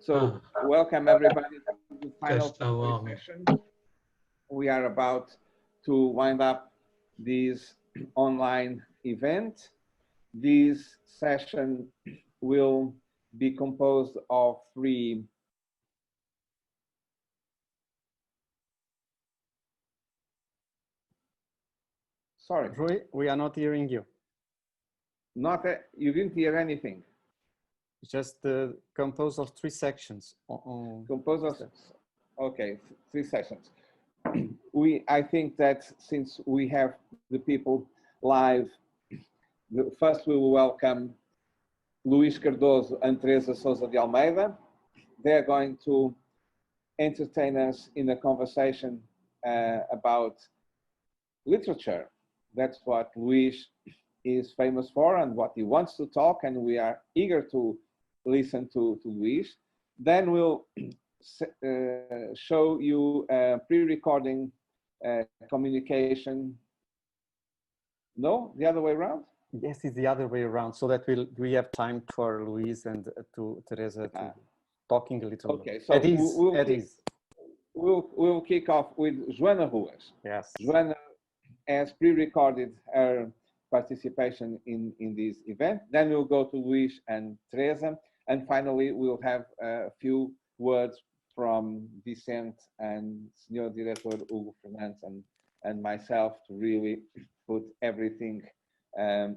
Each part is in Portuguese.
So welcome everybody to the final session. We are about to wind up this online event. This session will be composed of three Sorry. Rui, we are not hearing you. You didn't hear anything. Just composed of three sections. Composed of, okay, three sessions. I think that since we have the people live, first we will welcome Luís Cardoso and Teresa Sousa de Almeida. They're going to entertain us in a conversation about literature. That's what Luís is famous for and what he wants to talk, and we are eager to listen to Luís. Then we'll show you pre-recording communication. No, the other way around? Yes, it's the other way around, so that we have time for Luís and to Teresa to talking a little. Okay, so we'll kick off with Joana Ruas. Yes. Joana has pre-recorded her participation in this event. Then we'll go to Luís and Teresa. And finally, we'll have a few words from Vicente and Senhor Diretor Hugo Fernandes and myself to really put everything on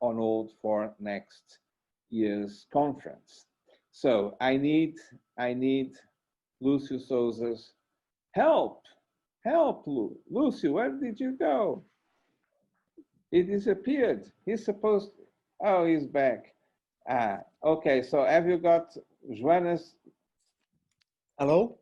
hold for next year's conference. So I need Lúcio Sousa's help. Help, Lúcio, where did you go? He disappeared. He's supposed, oh, he's back. Okay, so have you got Joana's? Hello?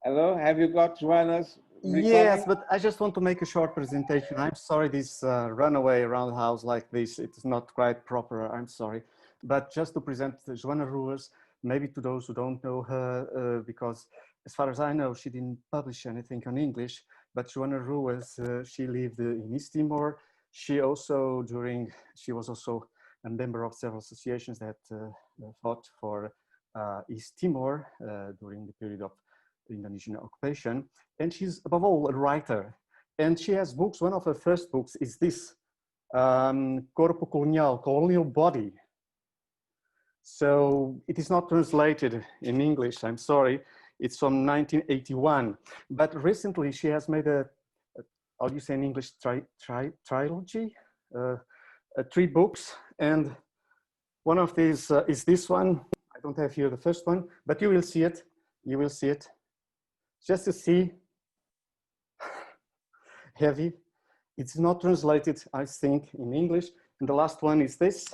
Hello, have you got Joana's recording? Yes, but I just want to make a short presentation. I'm sorry this runaway around the house like this, it's not quite proper, I'm sorry. But just to present Joana Ruas, maybe to those who don't know her, because as far as I know, she didn't publish anything on English, but Joana Ruas, she lived in East Timor. She was also a member of several associations that fought for East Timor during the period of the Indonesian occupation. And she's above all a writer. And she has books. One of her first books is this, Corpo Colonial, Colonial Body. So it is not translated in English, I'm sorry. It's from 1981. But recently she has made how do you say in English, trilogy? 3 books. And one of these is this one. I don't have here the first one, but you will see it. You will see it. Just to see, heavy. It's not translated, I think, in English. And the last one is this.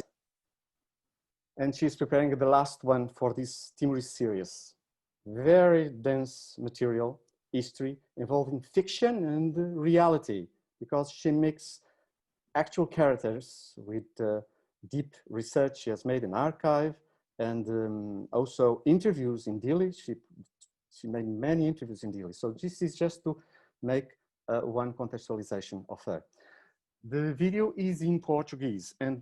And she's preparing the last one for this Timorese series. Very dense material, history, involving fiction and reality, because she mixes actual characters with deep research she has made in archive and also interviews in Dili. She made many interviews in Dili. So this is just to make one contextualization of her. The video is in Portuguese, and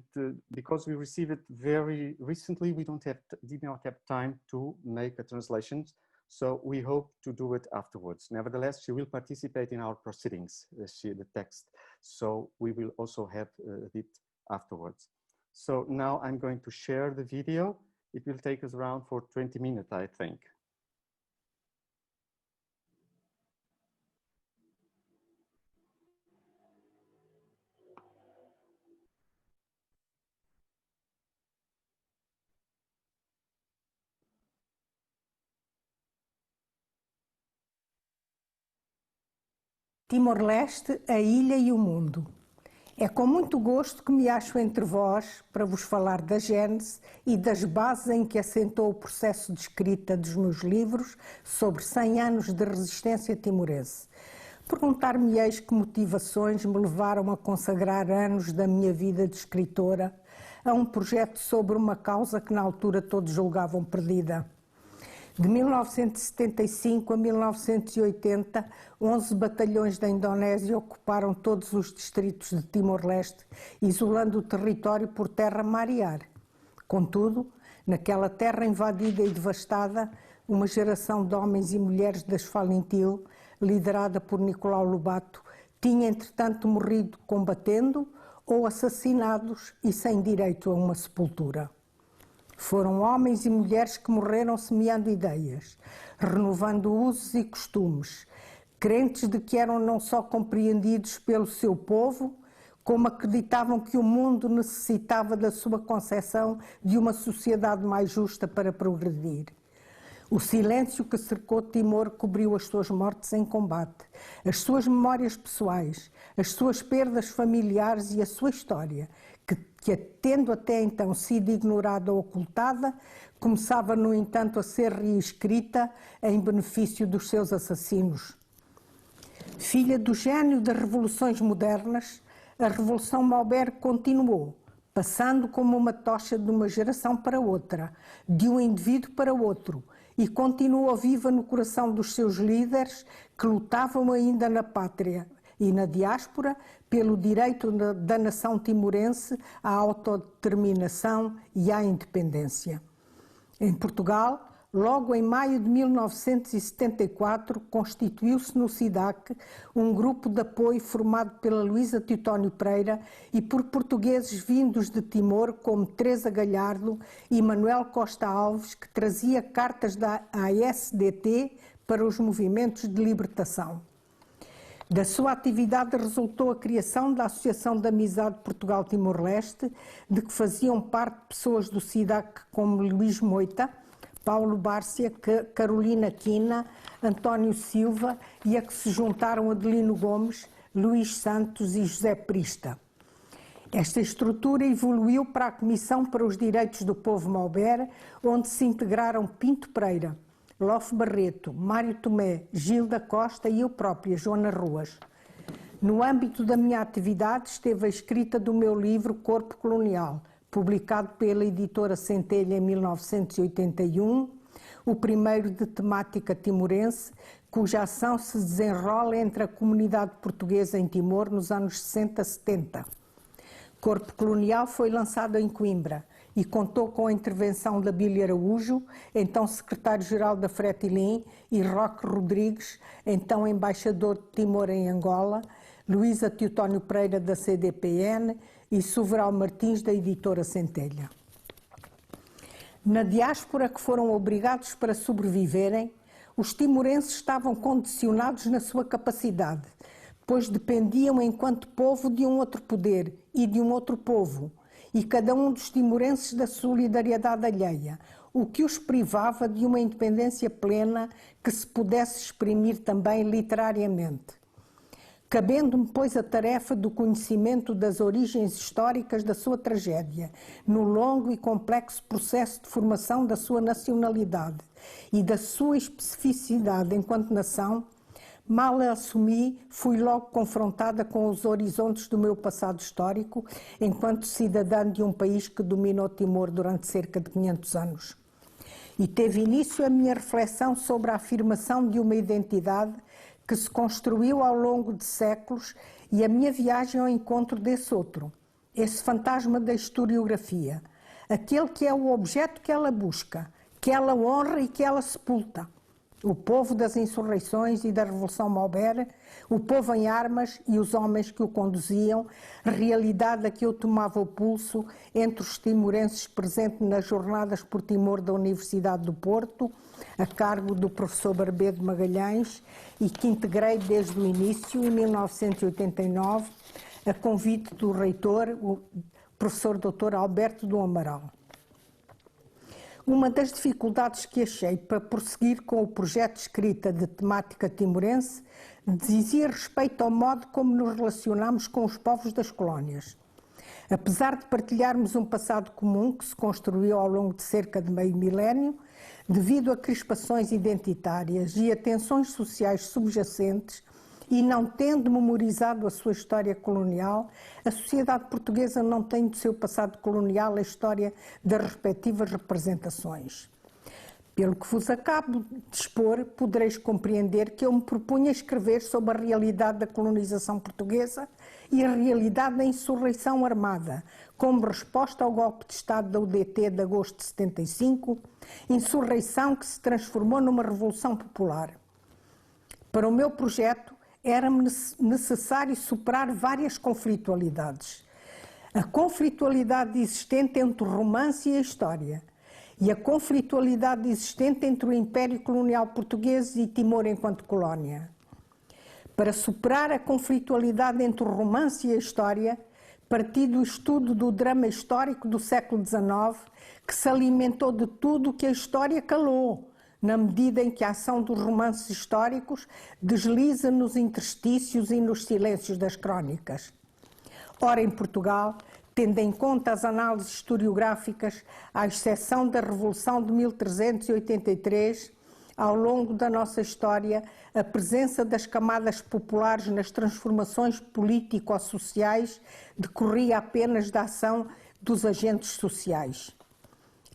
because we received it very recently, we did not have time to make a translation. So we hope to do it afterwards. Nevertheless, she will participate in our proceedings, the text. So we will also have it afterwards. So now I'm going to share the video. It will take us around for 20 minutes, I think. Timor-Leste, a ilha e o mundo. É com muito gosto que me acho entre vós para vos falar da gênese e das bases em que assentou o processo de escrita dos meus livros sobre 100 anos de resistência timorese. Perguntar-me-eis que motivações me levaram a consagrar anos da minha vida de escritora a um projeto sobre uma causa que na altura todos julgavam perdida. De 1975 a 1980, 11 batalhões da Indonésia ocuparam todos os distritos de Timor-Leste, isolando o território por terra, mar e ar. Contudo, Naquela terra invadida e devastada, uma geração de homens e mulheres das Falintil, liderada por Nicolau Lobato, tinha entretanto morrido combatendo ou assassinados e sem direito a uma sepultura. Foram homens e mulheres que morreram semeando ideias, renovando usos e costumes, crentes de que eram não só compreendidos pelo seu povo, como acreditavam que o mundo necessitava da sua concepção de uma sociedade mais justa para progredir. O silêncio que cercou Timor cobriu as suas mortes em combate, as suas memórias pessoais, as suas perdas familiares e a sua história, que tendo até então sido ignorada ou ocultada, começava, no entanto, a ser reescrita em benefício dos seus assassinos. Filha do gênio das revoluções modernas, a Revolução Maubert continuou, passando como uma tocha de uma geração para outra, de um indivíduo para outro, e continua viva no coração dos seus líderes que lutavam ainda na pátria e na diáspora pelo direito da nação timorense à autodeterminação e à independência. Em Portugal, logo em maio de 1974, constituiu-se no SIDAC um grupo de apoio formado pela Luísa Teotónio Pereira e por portugueses vindos de Timor, como Teresa Galhardo e Manuel Costa Alves, que trazia cartas da ASDT para os movimentos de libertação. Da sua atividade resultou a criação da Associação de Amizade Portugal-Timor-Leste, de que faziam parte pessoas do SIDAC como Luís Moita, Paulo Bárcia, Carolina Quina, António Silva e a que se juntaram Adelino Gomes, Luís Santos e José Prista. Esta estrutura evoluiu para a Comissão para os Direitos do Povo Maubert, onde se integraram Pinto Pereira, Lofe Barreto, Mário Tomé, Gil da Costa e eu própria, Joana Ruas. No âmbito da minha atividade esteve a escrita do meu livro Corpo Colonial, publicado pela editora Centelha em 1981, o primeiro de temática timorense, cuja ação se desenrola entre a comunidade portuguesa em Timor nos anos 60-70. Corpo Colonial foi lançado em Coimbra e contou com a intervenção de Abílio Araújo, então secretário-geral da Fretilin, e Roque Rodrigues, então embaixador de Timor em Angola, Luísa Teotónio Pereira da CDPN e Soveral Martins da editora Centelha. Na diáspora que foram obrigados para sobreviverem, os timorenses estavam condicionados na sua capacidade, pois dependiam enquanto povo de um outro poder e de um outro povo, e cada um dos timorenses da solidariedade alheia, o que os privava de uma independência plena que se pudesse exprimir também literariamente. Cabendo-me, pois, a tarefa do conhecimento das origens históricas da sua tragédia, no longo e complexo processo de formação da sua nacionalidade e da sua especificidade enquanto nação, mal a assumi, fui logo confrontada com os horizontes do meu passado histórico, enquanto cidadã de um país que dominou Timor durante cerca de 500 anos. E teve início a minha reflexão sobre a afirmação de uma identidade que se construiu ao longo de séculos e a minha viagem ao encontro desse outro, esse fantasma da historiografia, aquele que é o objeto que ela busca, que ela honra e que ela sepulta. O povo das insurreições e da Revolução Maubert, o povo em armas e os homens que o conduziam, realidade a que eu tomava o pulso entre os timorenses presentes nas Jornadas por Timor da Universidade do Porto, a cargo do professor Barbedo Magalhães, e que integrei desde o início, em 1989, a convite do reitor, o professor Dr. Alberto do Amaral. Uma das dificuldades que achei para prosseguir com o projeto de escrita de temática timorense dizia respeito ao modo como nos relacionamos com os povos das colónias. Apesar de partilharmos um passado comum que se construiu ao longo de cerca de meio milénio, devido a crispações identitárias e a tensões sociais subjacentes, e não tendo memorizado a sua história colonial, a sociedade portuguesa não tem do seu passado colonial a história das respectivas representações. Pelo que vos acabo de expor, podereis compreender que eu me propunha escrever sobre a realidade da colonização portuguesa e a realidade da insurreição armada, como resposta ao golpe de Estado da UDT de agosto de 75, insurreição que se transformou numa revolução popular. Para o meu projeto, era-me necessário superar várias conflitualidades. A conflitualidade existente entre o romance e a história, e a conflitualidade existente entre o Império Colonial Português e Timor enquanto colónia. Para superar a conflitualidade entre o romance e a história, parti do estudo do drama histórico do século XIX, que se alimentou de tudo o que a história calou, na medida em que a ação dos romances históricos desliza nos interstícios e nos silêncios das crónicas. Ora, em Portugal, tendo em conta as análises historiográficas, à exceção da Revolução de 1383, ao longo da nossa história, a presença das camadas populares nas transformações político-sociais decorria apenas da ação dos agentes sociais.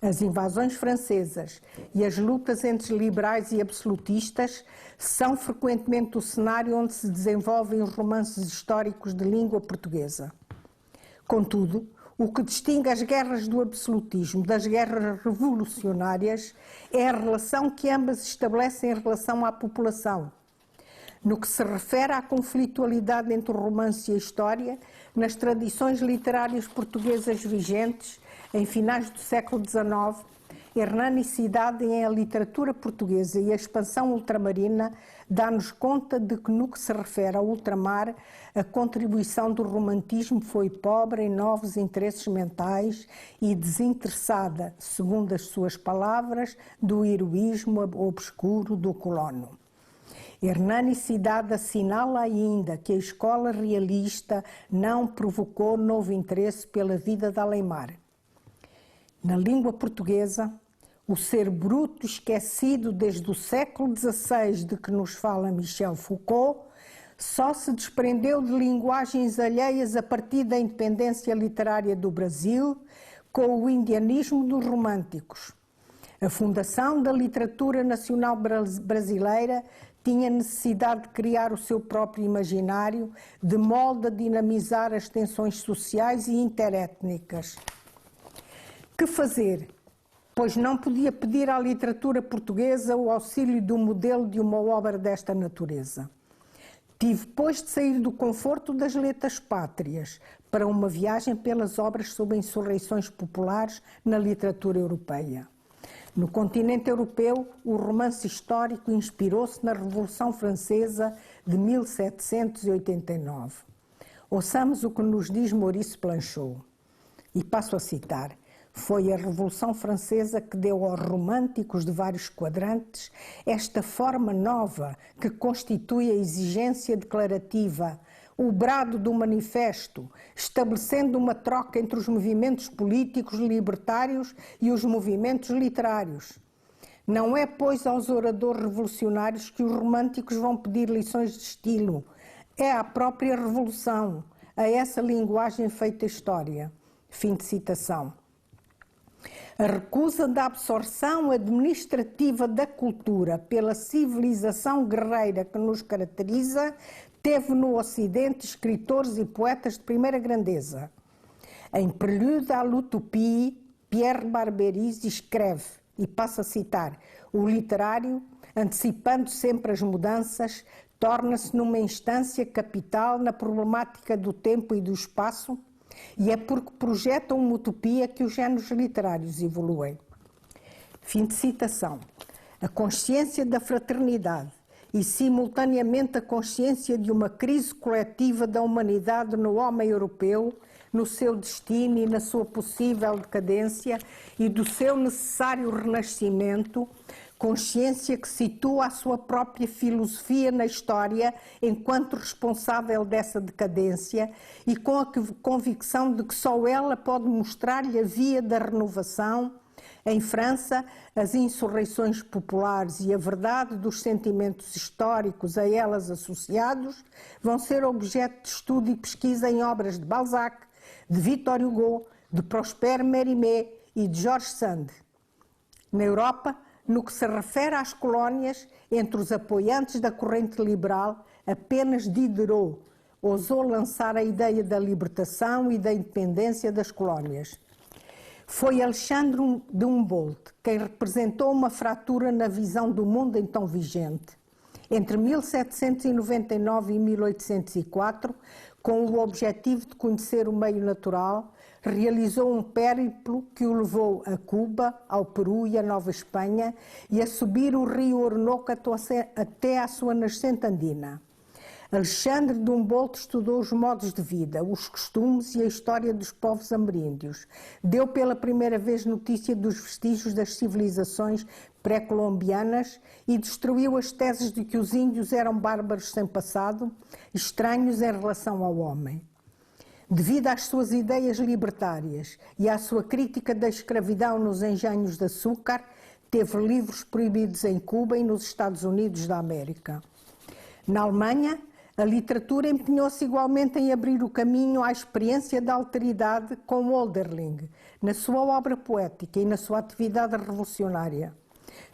As invasões francesas e as lutas entre liberais e absolutistas são frequentemente o cenário onde se desenvolvem os romances históricos de língua portuguesa. Contudo, o que distingue as guerras do absolutismo das guerras revolucionárias é a relação que ambas estabelecem em relação à população. No que se refere à conflitualidade entre o romance e a história, nas tradições literárias portuguesas vigentes, em finais do século XIX, Hernanicidade em a literatura portuguesa e a expansão ultramarina dá-nos conta de que, no que se refere ao ultramar, a contribuição do romantismo foi pobre em novos interesses mentais e desinteressada, segundo as suas palavras, do heroísmo obscuro do colono. Hernanicidade assinala ainda que a escola realista não provocou novo interesse pela vida de Alem-mar. Na língua portuguesa, o ser bruto esquecido desde o século XVI de que nos fala Michel Foucault só se desprendeu de linguagens alheias a partir da independência literária do Brasil com o indianismo dos românticos. A fundação da literatura nacional brasileira tinha necessidade de criar o seu próprio imaginário de modo a dinamizar as tensões sociais e interétnicas. Que fazer? Pois não podia pedir à literatura portuguesa o auxílio do modelo de uma obra desta natureza. Tive, pois, de sair do conforto das letras pátrias para uma viagem pelas obras sobre insurreições populares na literatura europeia. No continente europeu, o romance histórico inspirou-se na Revolução Francesa de 1789. Ouçamos o que nos diz Maurice Blanchot. E passo a citar. Foi a Revolução Francesa que deu aos românticos de vários quadrantes esta forma nova que constitui a exigência declarativa, o brado do manifesto, estabelecendo uma troca entre os movimentos políticos libertários e os movimentos literários. Não é, pois, aos oradores revolucionários que os românticos vão pedir lições de estilo, é à própria Revolução, a essa linguagem feita história. Fim de citação. A recusa da absorção administrativa da cultura pela civilização guerreira que nos caracteriza teve no Ocidente escritores e poetas de primeira grandeza. Em Prelude à l'Utopie, Pierre Barberis escreve, e passo a citar, o literário, antecipando sempre as mudanças, torna-se numa instância capital na problemática do tempo e do espaço, e é porque projetam uma utopia que os géneros literários evoluem. Fim de citação. A consciência da fraternidade e, simultaneamente, a consciência de uma crise coletiva da humanidade no homem europeu, no seu destino e na sua possível decadência e do seu necessário renascimento, consciência que situa a sua própria filosofia na história enquanto responsável dessa decadência e com a convicção de que só ela pode mostrar-lhe a via da renovação. Em França, as insurreições populares e a verdade dos sentimentos históricos a elas associados vão ser objeto de estudo e pesquisa em obras de Balzac, de Victor Hugo, de Prosper Mérimée e de George Sand. Na Europa, no que se refere às colónias, entre os apoiantes da corrente liberal, apenas Diderot ousou lançar a ideia da libertação e da independência das colónias. Foi Alexandre de Humboldt quem representou uma fratura na visão do mundo então vigente. Entre 1799 e 1804, com o objetivo de conhecer o meio natural, realizou um périplo que o levou a Cuba, ao Peru e à Nova Espanha e a subir o rio Orinoco até à sua nascente andina. Alexandre de Humboldt estudou os modos de vida, os costumes e a história dos povos ameríndios. Deu pela primeira vez notícia dos vestígios das civilizações pré-colombianas e destruiu as teses de que os índios eram bárbaros sem passado, estranhos em relação ao homem. Devido às suas ideias libertárias e à sua crítica da escravidão nos engenhos de açúcar, teve livros proibidos em Cuba e nos Estados Unidos da América. Na Alemanha, a literatura empenhou-se igualmente em abrir o caminho à experiência da alteridade com Hölderlin, na sua obra poética e na sua atividade revolucionária.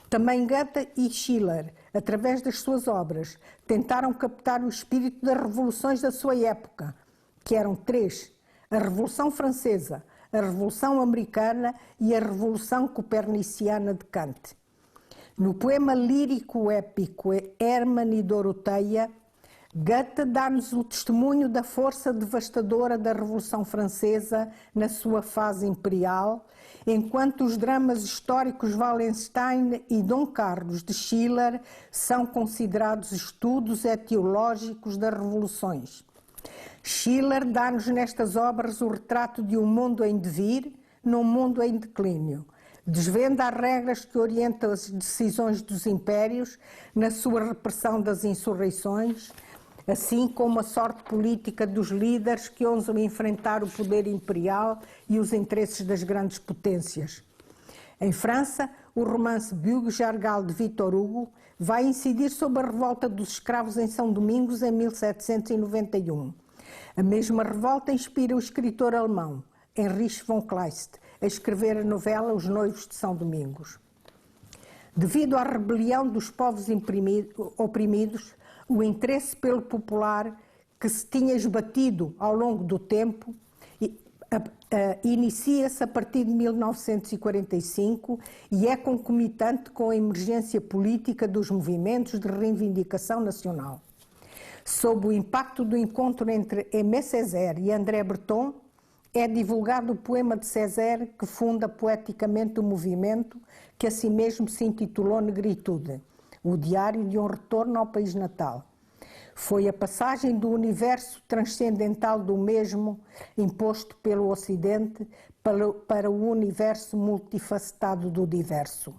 Também Goethe e Schiller, através das suas obras, tentaram captar o espírito das revoluções da sua época, que eram três: a Revolução Francesa, a Revolução Americana e a Revolução Coperniciana de Kant. No poema lírico épico Hermann e Doroteia, Goethe dá-nos o testemunho da força devastadora da Revolução Francesa na sua fase imperial, enquanto os dramas históricos Wallenstein e Dom Carlos de Schiller são considerados estudos etiológicos das revoluções. Schiller dá-nos nestas obras o retrato de um mundo em devir, num mundo em declínio. Desvenda as regras que orientam as decisões dos impérios na sua repressão das insurreições, assim como a sorte política dos líderes que ousam enfrentar o poder imperial e os interesses das grandes potências. Em França, o romance Bugue-Jargal de Victor Hugo vai incidir sobre a revolta dos escravos em São Domingos em 1791. A mesma revolta inspira o escritor alemão Heinrich von Kleist a escrever a novela Os Noivos de São Domingos. Devido à rebelião dos povos oprimidos, o interesse pelo popular que se tinha esbatido ao longo do tempo inicia-se a partir de 1945 e é concomitante com a emergência política dos movimentos de reivindicação nacional. Sob o impacto do encontro entre Aimé Césaire e André Breton, é divulgado o poema de Césaire que funda poeticamente o movimento que a si mesmo se intitulou Negritude, o diário de um retorno ao país natal. Foi a passagem do universo transcendental do mesmo, imposto pelo Ocidente, para o universo multifacetado do diverso.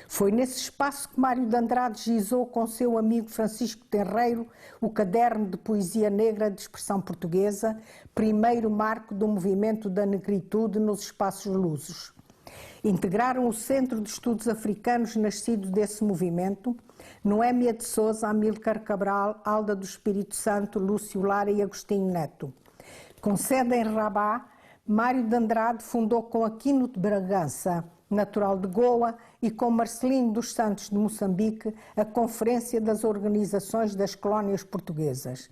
Foi nesse espaço que Mário de Andrade gizou com seu amigo Francisco Tenreiro o caderno de poesia negra de expressão portuguesa, primeiro marco do movimento da negritude nos espaços lusos. Integraram o Centro de Estudos Africanos nascido desse movimento, Noémia de Sousa, Amílcar Cabral, Alda do Espírito Santo, Lúcio Lara e Agostinho Neto. Com sede em Rabat, Mário de Andrade fundou com Aquino de Bragança, natural de Goa, e com Marcelino dos Santos de Moçambique, a Conferência das Organizações das Colónias Portuguesas.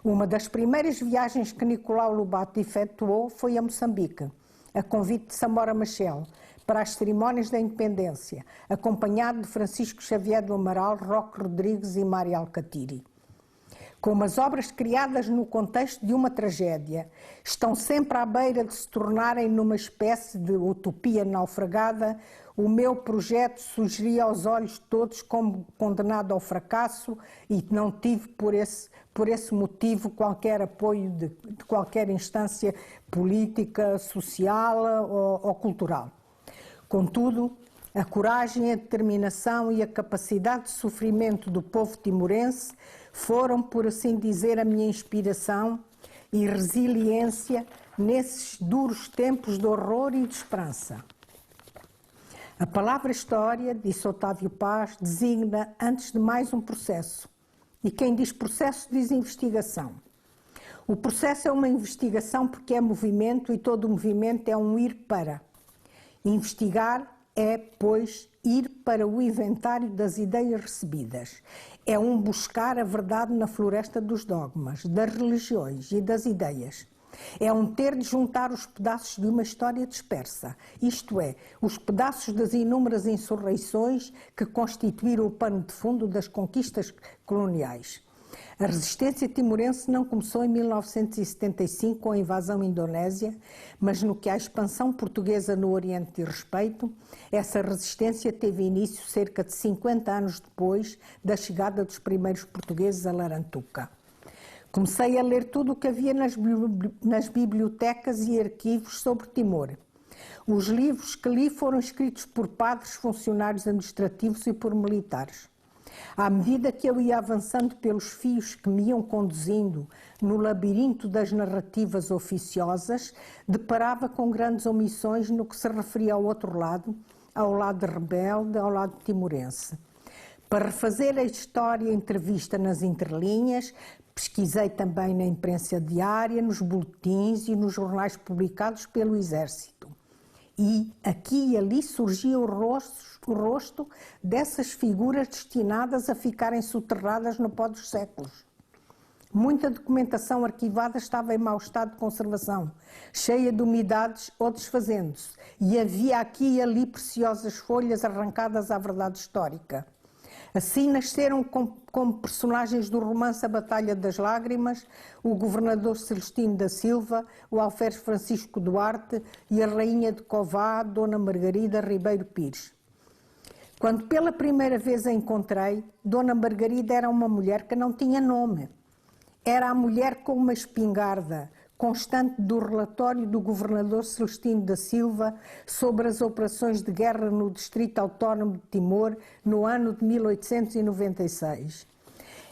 Uma das primeiras viagens que Nicolau Lobato efetuou foi a Moçambique, a convite de Samora Machel, para as cerimónias da independência, acompanhado de Francisco Xavier do Amaral, Roque Rodrigues e Mário Alcatiri. Como as obras criadas no contexto de uma tragédia estão sempre à beira de se tornarem numa espécie de utopia naufragada, o meu projeto sugeria aos olhos de todos como condenado ao fracasso e não tive por esse motivo qualquer apoio de qualquer instância política, social ou cultural. Contudo, a coragem, a determinação e a capacidade de sofrimento do povo timorense foram, por assim dizer, a minha inspiração e resiliência nesses duros tempos de horror e de esperança. A palavra história, disse Otávio Paz, designa, antes de mais, um processo. E quem diz processo diz investigação. O processo é uma investigação porque é movimento e todo movimento é um ir para. Investigar é, pois, ir para o inventário das ideias recebidas. É um buscar a verdade na floresta dos dogmas, das religiões e das ideias. É um ter de juntar os pedaços de uma história dispersa, isto é, os pedaços das inúmeras insurreições que constituíram o pano de fundo das conquistas coloniais. A resistência timorense não começou em 1975 com a invasão indonésia, mas no que à expansão portuguesa no Oriente diz respeito, essa resistência teve início cerca de 50 anos depois da chegada dos primeiros portugueses a Larantuca. Comecei a ler tudo o que havia nas bibliotecas e arquivos sobre Timor. Os livros que li foram escritos por padres, funcionários administrativos e por militares. À medida que eu ia avançando pelos fios que me iam conduzindo no labirinto das narrativas oficiosas, deparava com grandes omissões no que se referia ao outro lado, ao lado rebelde, ao lado timorense. Para refazer a história entrevista nas entrelinhas, pesquisei também na imprensa diária, nos boletins e nos jornais publicados pelo Exército. E aqui e ali surgia o rosto dessas figuras destinadas a ficarem soterradas no pó dos séculos. Muita documentação arquivada estava em mau estado de conservação, cheia de umidades ou desfazendo-se, e havia aqui e ali preciosas folhas arrancadas à verdade histórica. Assim nasceram como personagens do romance A Batalha das Lágrimas, o governador Celestino da Silva, o alferes Francisco Duarte e a rainha de Cová, Dona Margarida Ribeiro Pires. Quando pela primeira vez a encontrei, Dona Margarida era uma mulher que não tinha nome. Era a mulher com uma espingarda, constante do relatório do governador Celestino da Silva sobre as operações de guerra no Distrito Autónomo de Timor no ano de 1896.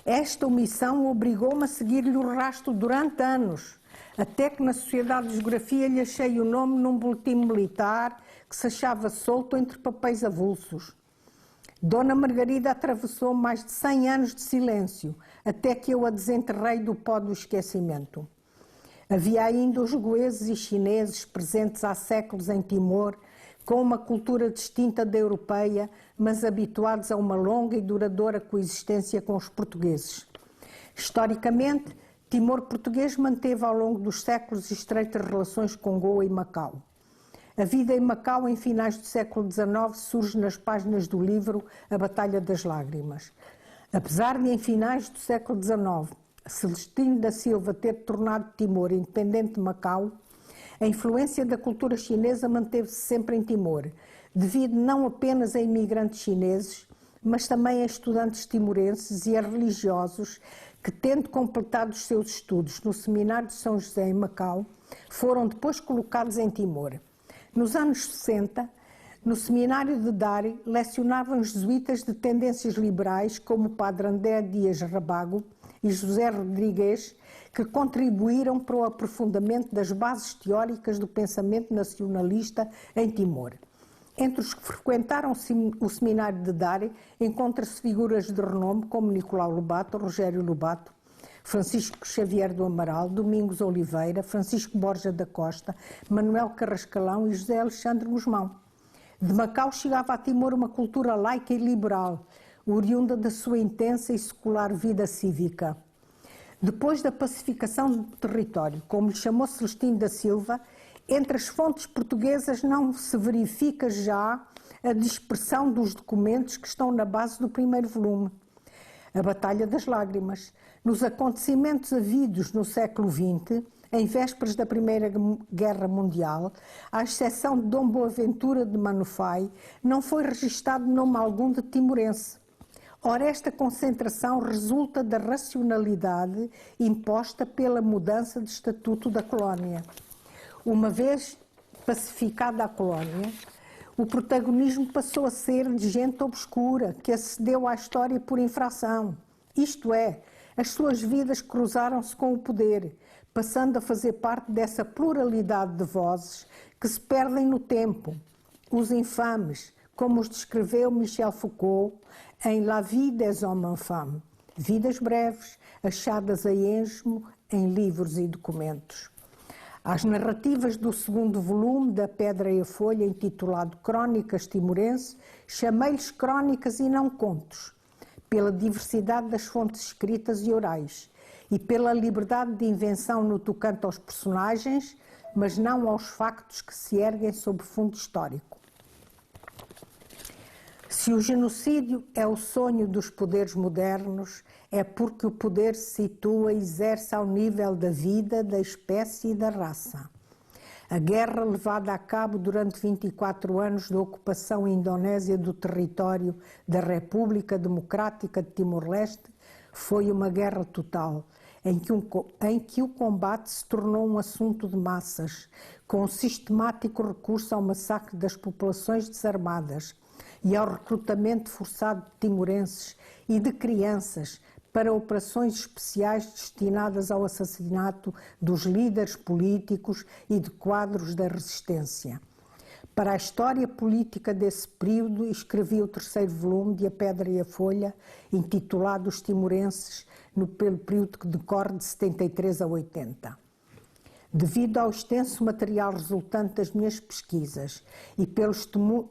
Esta omissão obrigou-me a seguir-lhe o rastro durante anos, até que na Sociedade de Geografia lhe achei o nome num boletim militar que se achava solto entre papéis avulsos. Dona Margarida atravessou mais de 100 anos de silêncio, até que eu a desenterrei do pó do esquecimento. Havia ainda os goeses e chineses presentes há séculos em Timor, com uma cultura distinta da europeia, mas habituados a uma longa e duradoura coexistência com os portugueses. Historicamente, Timor português manteve ao longo dos séculos estreitas relações com Goa e Macau. A vida em Macau, em finais do século XIX, surge nas páginas do livro A Batalha das Lágrimas. Apesar de, em finais do século XIX, Celestino da Silva ter tornado Timor independente de Macau, a influência da cultura chinesa manteve-se sempre em Timor, devido não apenas a imigrantes chineses, mas também a estudantes timorenses e a religiosos que, tendo completado os seus estudos no Seminário de São José em Macau, foram depois colocados em Timor. Nos anos 60, no Seminário de Dari, lecionavam jesuítas de tendências liberais como o padre André Dias Rabago e José Rodrigues, que contribuíram para o aprofundamento das bases teóricas do pensamento nacionalista em Timor. Entre os que frequentaram o Seminário de Dari, encontra-se figuras de renome como Nicolau Lobato, Rogério Lobato, Francisco Xavier do Amaral, Domingos Oliveira, Francisco Borja da Costa, Manuel Carrascalão e José Alexandre Guzmão. De Macau chegava a Timor uma cultura laica e liberal, oriunda da sua intensa e secular vida cívica. Depois da pacificação do território, como lhe chamou Celestino da Silva, entre as fontes portuguesas não se verifica já a dispersão dos documentos que estão na base do primeiro volume, A Batalha das Lágrimas. Nos acontecimentos havidos no século XX, em vésperas da Primeira Guerra Mundial, à exceção de Dom Boaventura de Manufai, não foi registado nome algum de timorense. Ora, esta concentração resulta da racionalidade imposta pela mudança de estatuto da colónia. Uma vez pacificada a colónia, o protagonismo passou a ser de gente obscura, que acedeu à história por infração. Isto é, as suas vidas cruzaram-se com o poder, passando a fazer parte dessa pluralidade de vozes que se perdem no tempo. Os infames, como os descreveu Michel Foucault em La vie des hommes infâmes, vidas breves, achadas a esmo em livros e documentos. Às narrativas do segundo volume da Pedra e a Folha, intitulado Crónicas Timorense, chamei-lhes crónicas e não contos, pela diversidade das fontes escritas e orais e pela liberdade de invenção no tocante aos personagens, mas não aos factos que se erguem sob fundo histórico. Se o genocídio é o sonho dos poderes modernos, é porque o poder se situa e exerce ao nível da vida, da espécie e da raça. A guerra levada a cabo durante 24 anos da ocupação indonésia do território da República Democrática de Timor-Leste foi uma guerra total, em que o combate se tornou um assunto de massas, com sistemático recurso ao massacre das populações desarmadas e ao recrutamento forçado de timorenses e de crianças para operações especiais destinadas ao assassinato dos líderes políticos e de quadros da resistência. Para a história política desse período, escrevi o terceiro volume de A Pedra e a Folha, intitulado Os Timorenses, pelo período que decorre de 73 a 80. Devido ao extenso material resultante das minhas pesquisas e pelos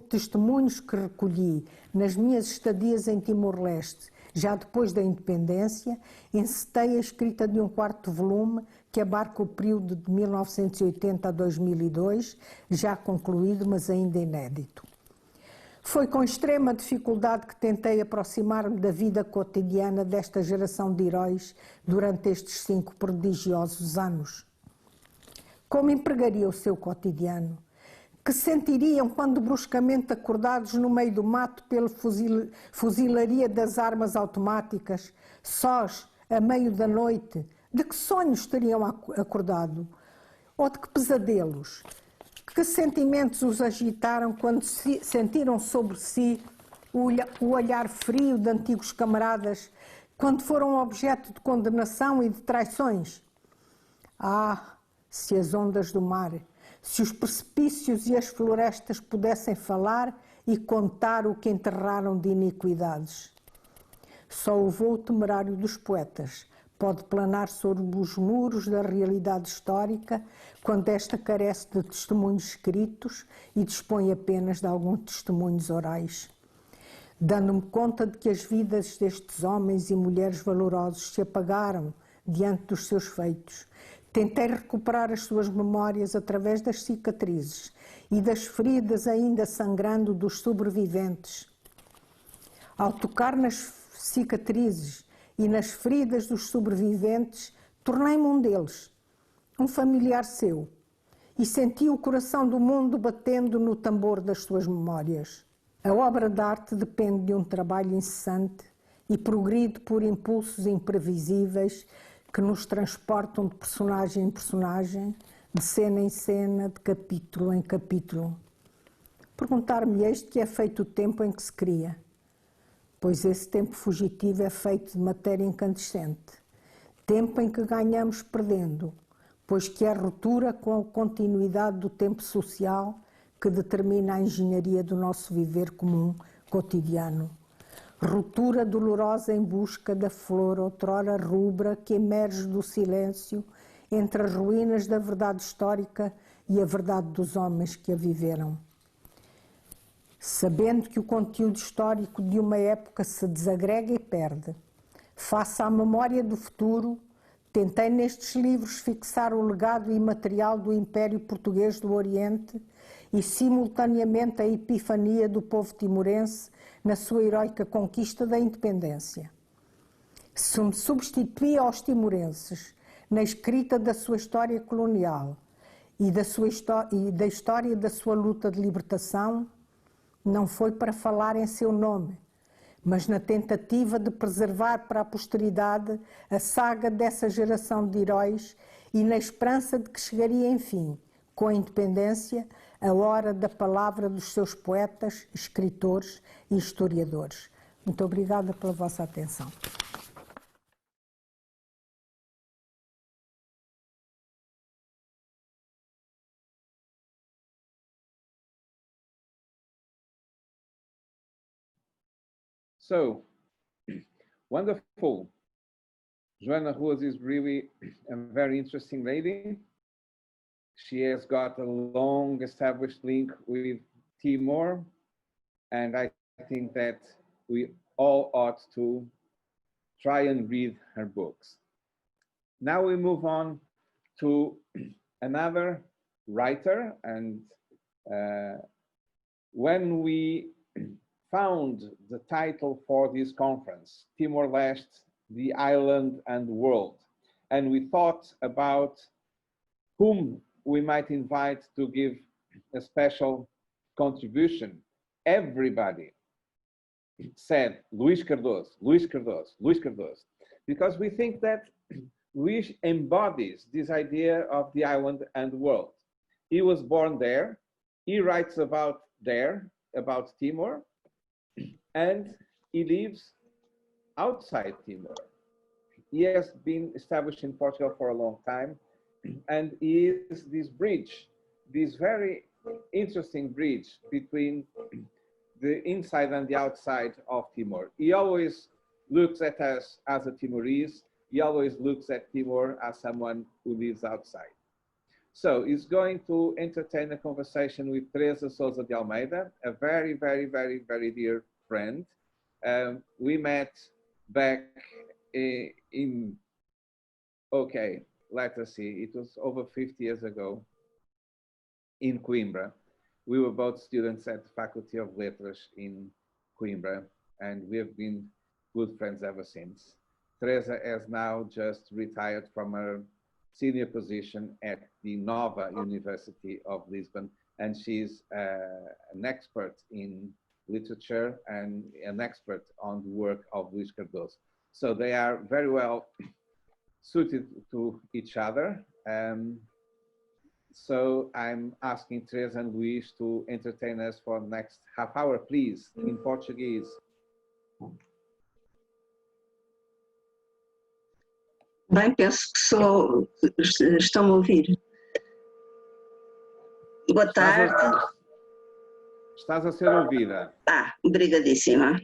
testemunhos que recolhi nas minhas estadias em Timor-Leste, já depois da independência, encetei a escrita de um quarto volume que abarca o período de 1980 a 2002, já concluído, mas ainda inédito. Foi com extrema dificuldade que tentei aproximar-me da vida cotidiana desta geração de heróis durante estes 5 prodigiosos anos. Como empregaria o seu cotidiano? Que sentiriam quando bruscamente acordados no meio do mato pela fuzilaria das armas automáticas, sós, a meio da noite? De que sonhos teriam acordado? Ou de que pesadelos? Que sentimentos os agitaram quando sentiram sobre si o olhar frio de antigos camaradas, quando foram objeto de condenação e de traições? Ah, se as ondas do mar, se os precipícios e as florestas pudessem falar e contar o que enterraram de iniquidades. Só o voo temerário dos poetas pode planar sobre os muros da realidade histórica quando esta carece de testemunhos escritos e dispõe apenas de alguns testemunhos orais. Dando-me conta de que as vidas destes homens e mulheres valorosos se apagaram diante dos seus feitos, tentei recuperar as suas memórias através das cicatrizes e das feridas ainda sangrando dos sobreviventes. Ao tocar nas cicatrizes e nas feridas dos sobreviventes, tornei-me um deles, um familiar seu, e senti o coração do mundo batendo no tambor das suas memórias. A obra de arte depende de um trabalho incessante e progride por impulsos imprevisíveis que nos transportam de personagem em personagem, de cena em cena, de capítulo em capítulo. Perguntar-me-eis de que é feito o tempo em que se cria, pois esse tempo fugitivo é feito de matéria incandescente, tempo em que ganhamos perdendo, pois que é a ruptura com a continuidade do tempo social que determina a engenharia do nosso viver comum cotidiano. Ruptura dolorosa em busca da flor outrora rubra que emerge do silêncio entre as ruínas da verdade histórica e a verdade dos homens que a viveram. Sabendo que o conteúdo histórico de uma época se desagrega e perde, face à memória do futuro, tentei nestes livros fixar o legado imaterial do Império Português do Oriente e, simultaneamente, a epifania do povo timorense na sua heroica conquista da independência. Se me substituí aos timorenses na escrita da sua história colonial e da história da sua luta de libertação, não foi para falar em seu nome, mas na tentativa de preservar para a posteridade a saga dessa geração de heróis e na esperança de que chegaria, enfim, com a independência, a hora da palavra dos seus poetas, escritores e historiadores. Muito obrigada pela vossa atenção. So, wonderful. Joana Ruas is really a very interesting lady. she has got a long established link with Timor, and I think that we all ought to try and read her books. Now we move on to another writer, and when we found the title for this conference, Timor-Leste, the Island and the World, and we thought about whom we might invite to give a special contribution, everybody said Luís Cardoso, Luís Cardoso, Luís Cardoso, because we think that Luís embodies this idea of the island and the world. He was born there, he writes about Timor, and he lives outside Timor. He has been established in Portugal for a long time, and he is this bridge, this very interesting bridge between the inside and the outside of Timor. He always looks at us as a Timorese. He always looks at Timor as someone who lives outside. So he's going to entertain a conversation with Teresa Sousa de Almeida, a very, very, very, very dear friend. We met back in, okay, let us see, it was over 50 years ago in Coimbra. We were both students at the Faculty of Letras in Coimbra, and we have been good friends ever since. Teresa has now just retired from her senior position at the Nova University of Lisbon, and she's an expert in literature and an expert on the work of Luís Cardoso. So they are very well suited to each other. So I'm asking Teresa and Luís to entertain us for the next half hour, please, in Portuguese. Bem, penso que estão a ouvir. Boa tarde. Estás a ser ouvida. Obrigadíssima.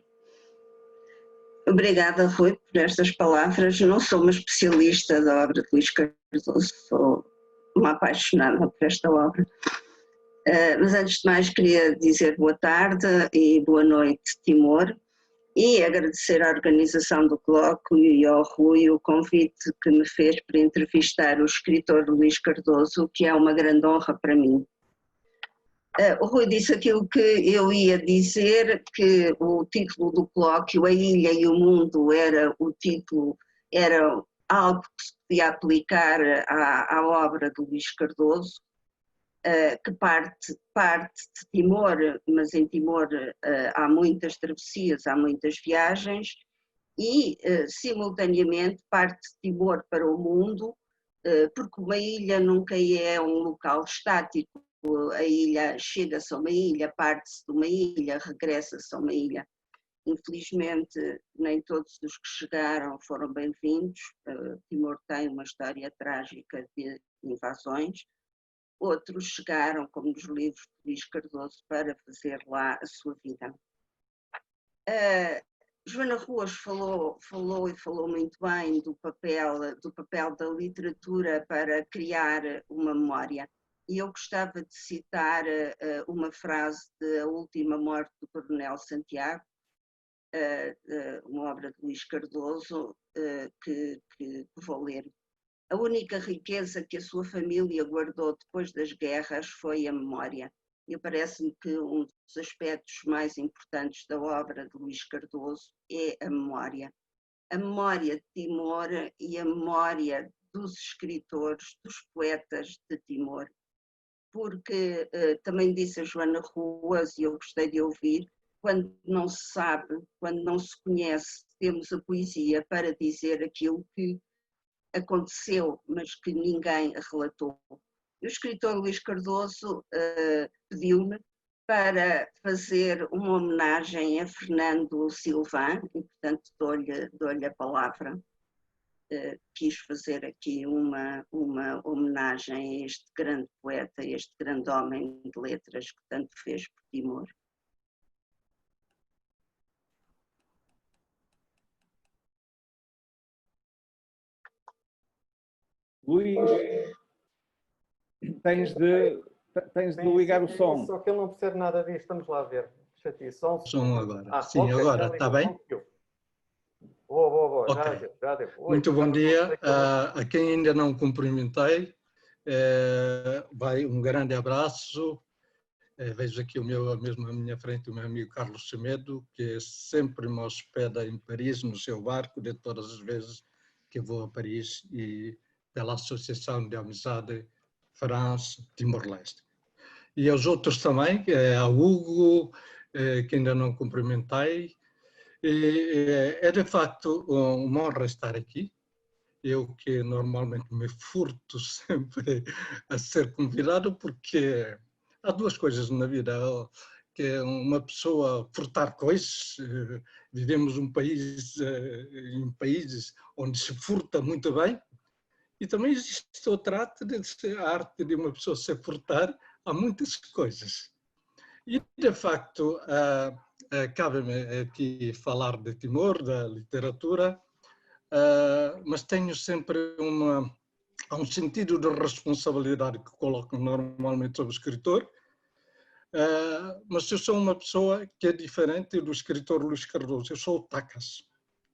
Obrigada, Rui, por estas palavras. Não sou uma especialista da obra de Luís Cardoso, sou uma apaixonada por esta obra. Mas antes de mais queria dizer boa tarde e boa noite, Timor, e agradecer à organização do colóquio e ao Rui o convite que me fez para entrevistar o escritor Luís Cardoso, que é uma grande honra para mim. O Rui disse aquilo que eu ia dizer, que o título do colóquio, A Ilha e o Mundo, era algo que se podia aplicar à obra de Luís Cardoso, que parte de Timor, mas em Timor há muitas travessias, há muitas viagens, e simultaneamente parte de Timor para o mundo, porque uma ilha nunca é um local estático. A ilha chega-se a uma ilha, parte-se de uma ilha, regressa-se a uma ilha. Infelizmente, nem todos os que chegaram foram bem-vindos. Timor tem uma história trágica de invasões. Outros chegaram, como nos livros de Luís Cardoso, para fazer lá a sua vida. Joana Ruas falou muito bem do papel da literatura para criar uma memória. E eu gostava de citar uma frase da Última Morte do Coronel Santiago, uma obra de Luís Cardoso, que vou ler. A única riqueza que a sua família guardou depois das guerras foi a memória. E parece-me que um dos aspectos mais importantes da obra de Luís Cardoso é a memória. A memória de Timor e a memória dos escritores, dos poetas de Timor. Porque também disse a Joana Ruas, e eu gostei de ouvir, quando não se sabe, quando não se conhece, temos a poesia para dizer aquilo que aconteceu, mas que ninguém relatou. O escritor Luís Cardoso pediu-me para fazer uma homenagem a Fernando Silvã, e portanto dou-lhe a palavra. Quis fazer aqui uma homenagem a este grande poeta, a este grande homem de letras que tanto fez por Timor. Luís, tens de ligar o som. Só que ele não percebe nada disto. Vamos lá ver. Som agora. Sim, ok, agora, está bem? Boa. Ok. Já deu. Muito bom dia. A quem ainda não cumprimentei, vai um grande abraço. Vejo aqui mesmo à minha frente o meu amigo Carlos Semedo, que sempre me hospeda em Paris, no seu barco, de todas as vezes que vou a Paris, e pela Associação de Amizade France-Timor-Leste. E aos outros também, a Hugo, que ainda não cumprimentei. É de facto uma honra estar aqui. Eu que normalmente me furto sempre a ser convidado, porque há duas coisas na vida, que é uma pessoa furtar coisas. Vivemos em países onde se furta muito bem, e também existe outra a arte de uma pessoa se furtar a muitas coisas. E, de facto, cabe-me aqui falar de Timor, da literatura, mas tenho sempre um sentido de responsabilidade que coloco normalmente sobre o escritor, mas eu sou uma pessoa que é diferente do escritor Luís Cardoso. Eu sou o Tacas.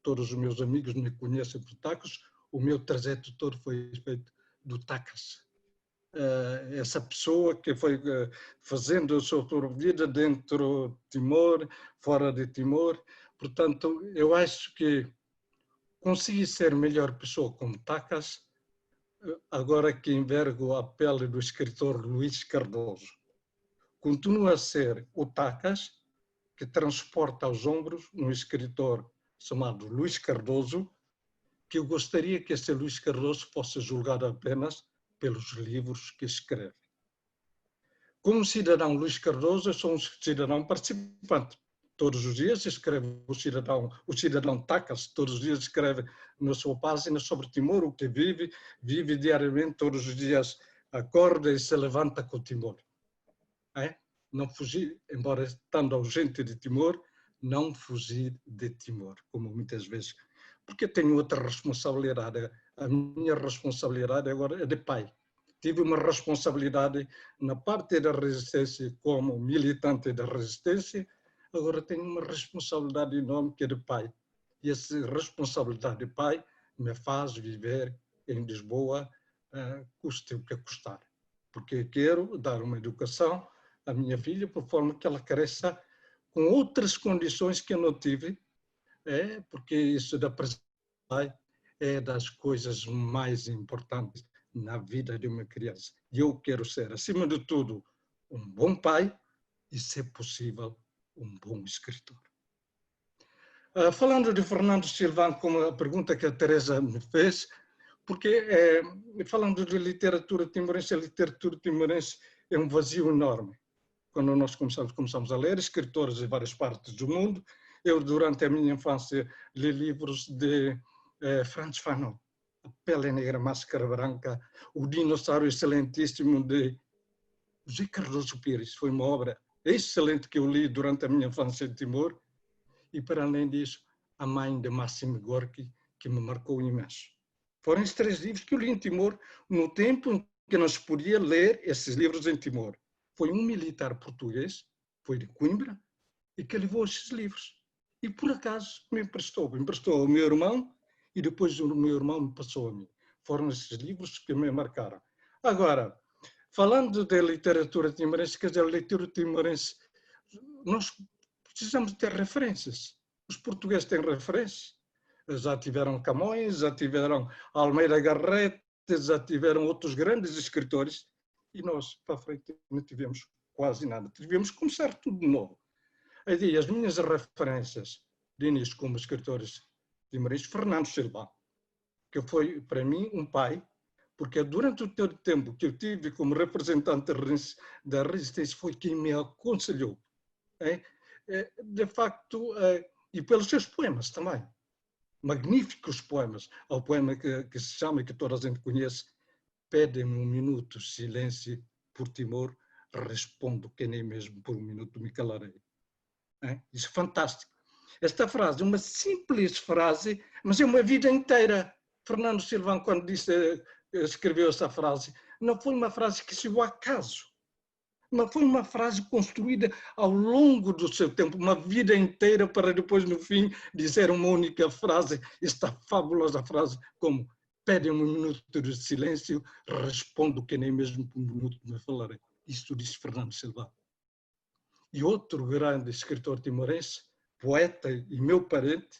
Todos os meus amigos me conhecem por Tacas. O meu trajeto todo foi feito do Tacas. Essa pessoa que foi fazendo a sua vida dentro de Timor, fora de Timor. Portanto, eu acho que consegui ser melhor pessoa como Tacas, agora que envergo a pele do escritor Luís Cardoso. Continua a ser o Tacas, que transporta aos ombros um escritor chamado Luís Cardoso, que eu gostaria que esse Luís Cardoso fosse julgado apenas pelos livros que escreve. Como cidadão Luís Cardoso, eu sou um cidadão participante. Todos os dias escreve o cidadão Tacas, todos os dias escreve na sua página sobre Timor, o que vive diariamente, todos os dias acorda e se levanta com Timor. Não fugir, embora estando ausente de Timor, não fugir de Timor, como muitas vezes, porque tenho outra responsabilidade. A minha responsabilidade agora é de pai. Tive uma responsabilidade na parte da resistência como militante da resistência, agora tenho uma responsabilidade enorme que é de pai. E essa responsabilidade de pai me faz viver em Lisboa, custe o que custar. Porque quero dar uma educação à minha filha, por forma que ela cresça com outras condições que eu não tive, porque isso da presença é das coisas mais importantes na vida de uma criança. E eu quero ser, acima de tudo, um bom pai e, se possível, um bom escritor. Falando de Fernando Silvano, como a pergunta que a Teresa me fez, porque falando de literatura timorense, a literatura timorense é um vazio enorme. Quando nós começamos a ler escritores de várias partes do mundo, eu, durante a minha infância, li livros de Frantz Fanon, A Pele Negra, Máscara Branca, O Dinossauro Excelentíssimo de José Cardoso Pires. Foi uma obra excelente que eu li durante a minha infância em Timor. E, para além disso, A Mãe de Máximo Gorki, que me marcou imenso. Foram os 3 livros que eu li em Timor, no tempo em que não se podia ler esses livros em Timor. Foi um militar português, foi de Coimbra, e que levou esses livros. E, por acaso, me emprestou ao meu irmão, e depois o meu irmão me passou a mim. Foram esses livros que me marcaram. Agora, falando da literatura timorense, quer dizer, a literatura timorense, nós precisamos ter referências. Os portugueses têm referências. Já tiveram Camões, já tiveram Almeida Garrett, já tiveram outros grandes escritores, e nós, para frente, não tivemos quase nada. Tivemos que começar tudo de novo. Aí, as minhas referências de início como escritores timorenses, Fernando Silvano, que foi, para mim, um pai, porque durante o tempo que eu tive como representante da resistência, foi quem me aconselhou. De facto, e pelos seus poemas também. Magníficos poemas. Há o poema que se chama, que toda a gente conhece, Pede-me um minuto silêncio por Timor, respondo que nem mesmo por um minuto me calarei. Isso é fantástico. Esta frase é uma simples frase, mas é uma vida inteira. Fernando Silvano, quando escreveu essa frase, não foi uma frase que chegou ao acaso, mas foi uma frase construída ao longo do seu tempo, uma vida inteira, para depois, no fim, dizer uma única frase, esta fabulosa frase, como: pedem um minuto de silêncio, respondo que nem mesmo por um minuto me falarei. Isto disse Fernando Silva. E outro grande escritor timorense, poeta e meu parente,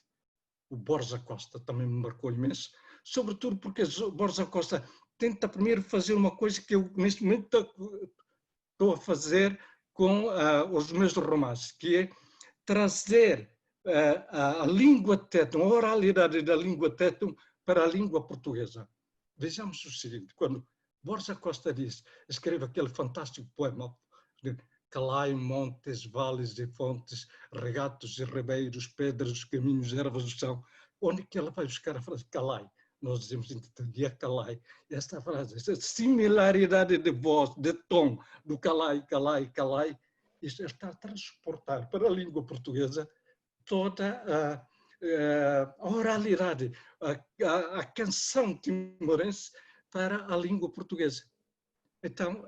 o Borja Costa, também me marcou imenso, sobretudo porque o Borja Costa tenta primeiro fazer uma coisa que eu, neste momento, estou a fazer com os meus romances, que é trazer a língua tétum, a oralidade da língua tétum para a língua portuguesa. Vejamos o seguinte: quando Borja Costa escreve aquele fantástico poema, calai montes, vales e fontes, regatos e ribeiros, pedras, caminhos, ervas do chão. Onde que ela vai buscar a frase calai? Nós dizemos em calai. Esta frase, esta similaridade de voz, de tom, do calai, calai, calai, isto está a transportar para a língua portuguesa toda a oralidade, a canção timorense para a língua portuguesa. Então,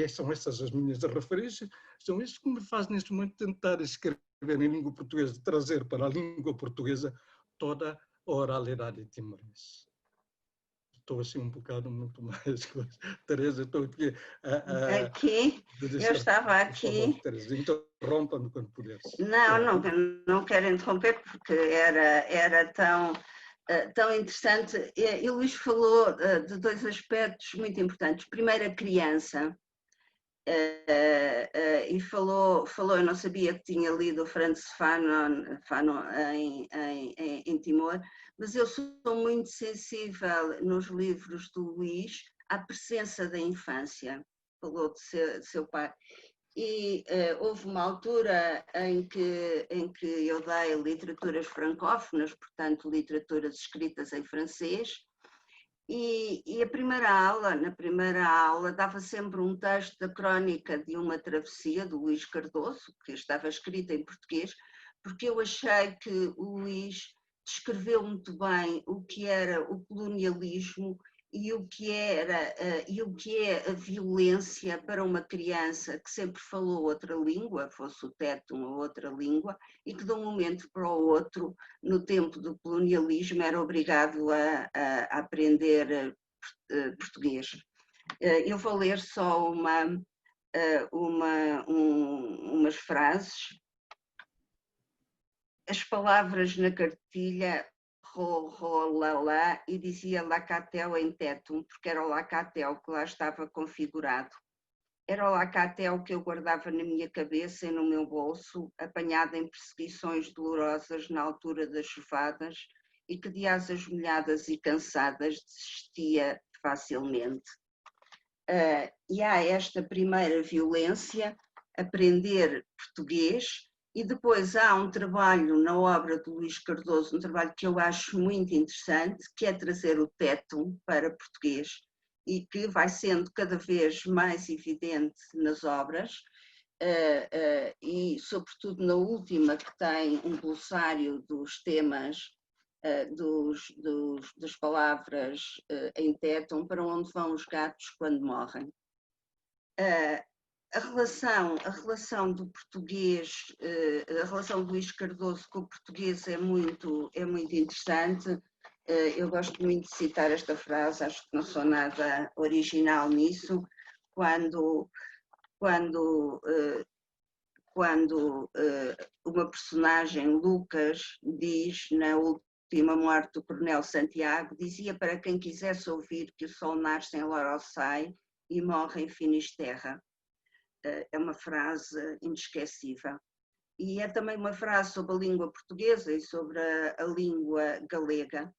são essas as minhas referências, são isso que me faz neste momento tentar escrever em língua portuguesa, trazer para a língua portuguesa toda a oralidade timorense. Estou assim um bocado muito mais... Teresa, estou aqui... Aqui, eu estava aqui... Teresa, interrompa-me quando puderes. Não quero interromper, porque era tão interessante. E o Luís falou de dois aspectos muito importantes. Primeiro, a criança. E falou, eu não sabia que tinha lido o Franz Fanon em Timor, mas eu sou muito sensível nos livros do Luís à presença da infância. Falou de seu pai. E houve uma altura em que eu dei literaturas francófonas, portanto, literaturas escritas em francês, e na primeira aula, dava sempre um texto da crónica de uma travessia, do Luís Cardoso, que estava escrita em português, porque eu achei que o Luís descreveu muito bem o que era o colonialismo e o que é a violência para uma criança que sempre falou outra língua, fosse o tétum ou outra língua, e que de um momento para o outro, no tempo do colonialismo, era obrigado a aprender português. Eu vou ler só umas frases. As palavras na cartilha e dizia Lacatel em tétum, porque era o Lacatel que lá estava configurado. Era o Lacatel que eu guardava na minha cabeça e no meu bolso, apanhado em perseguições dolorosas na altura das chuvadas e que de asas molhadas e cansadas desistia facilmente. E há esta primeira violência, aprender português. E depois há um trabalho na obra de Luís Cardoso, um trabalho que eu acho muito interessante, que é trazer o tétum para português e que vai sendo cada vez mais evidente nas obras e sobretudo na última, que tem um glossário dos temas, das palavras em tétum, para onde vão os gatos quando morrem. A relação do português, a relação de Luís Cardoso com o português é muito interessante. Eu gosto muito de citar esta frase, acho que não sou nada original nisso, quando uma personagem, Lucas, diz na última morte do Coronel Santiago, dizia para quem quisesse ouvir que o sol nasce em Loroçai e morre em Finisterra. É uma frase inesquecível. E é também uma frase sobre a língua portuguesa e sobre a língua galega.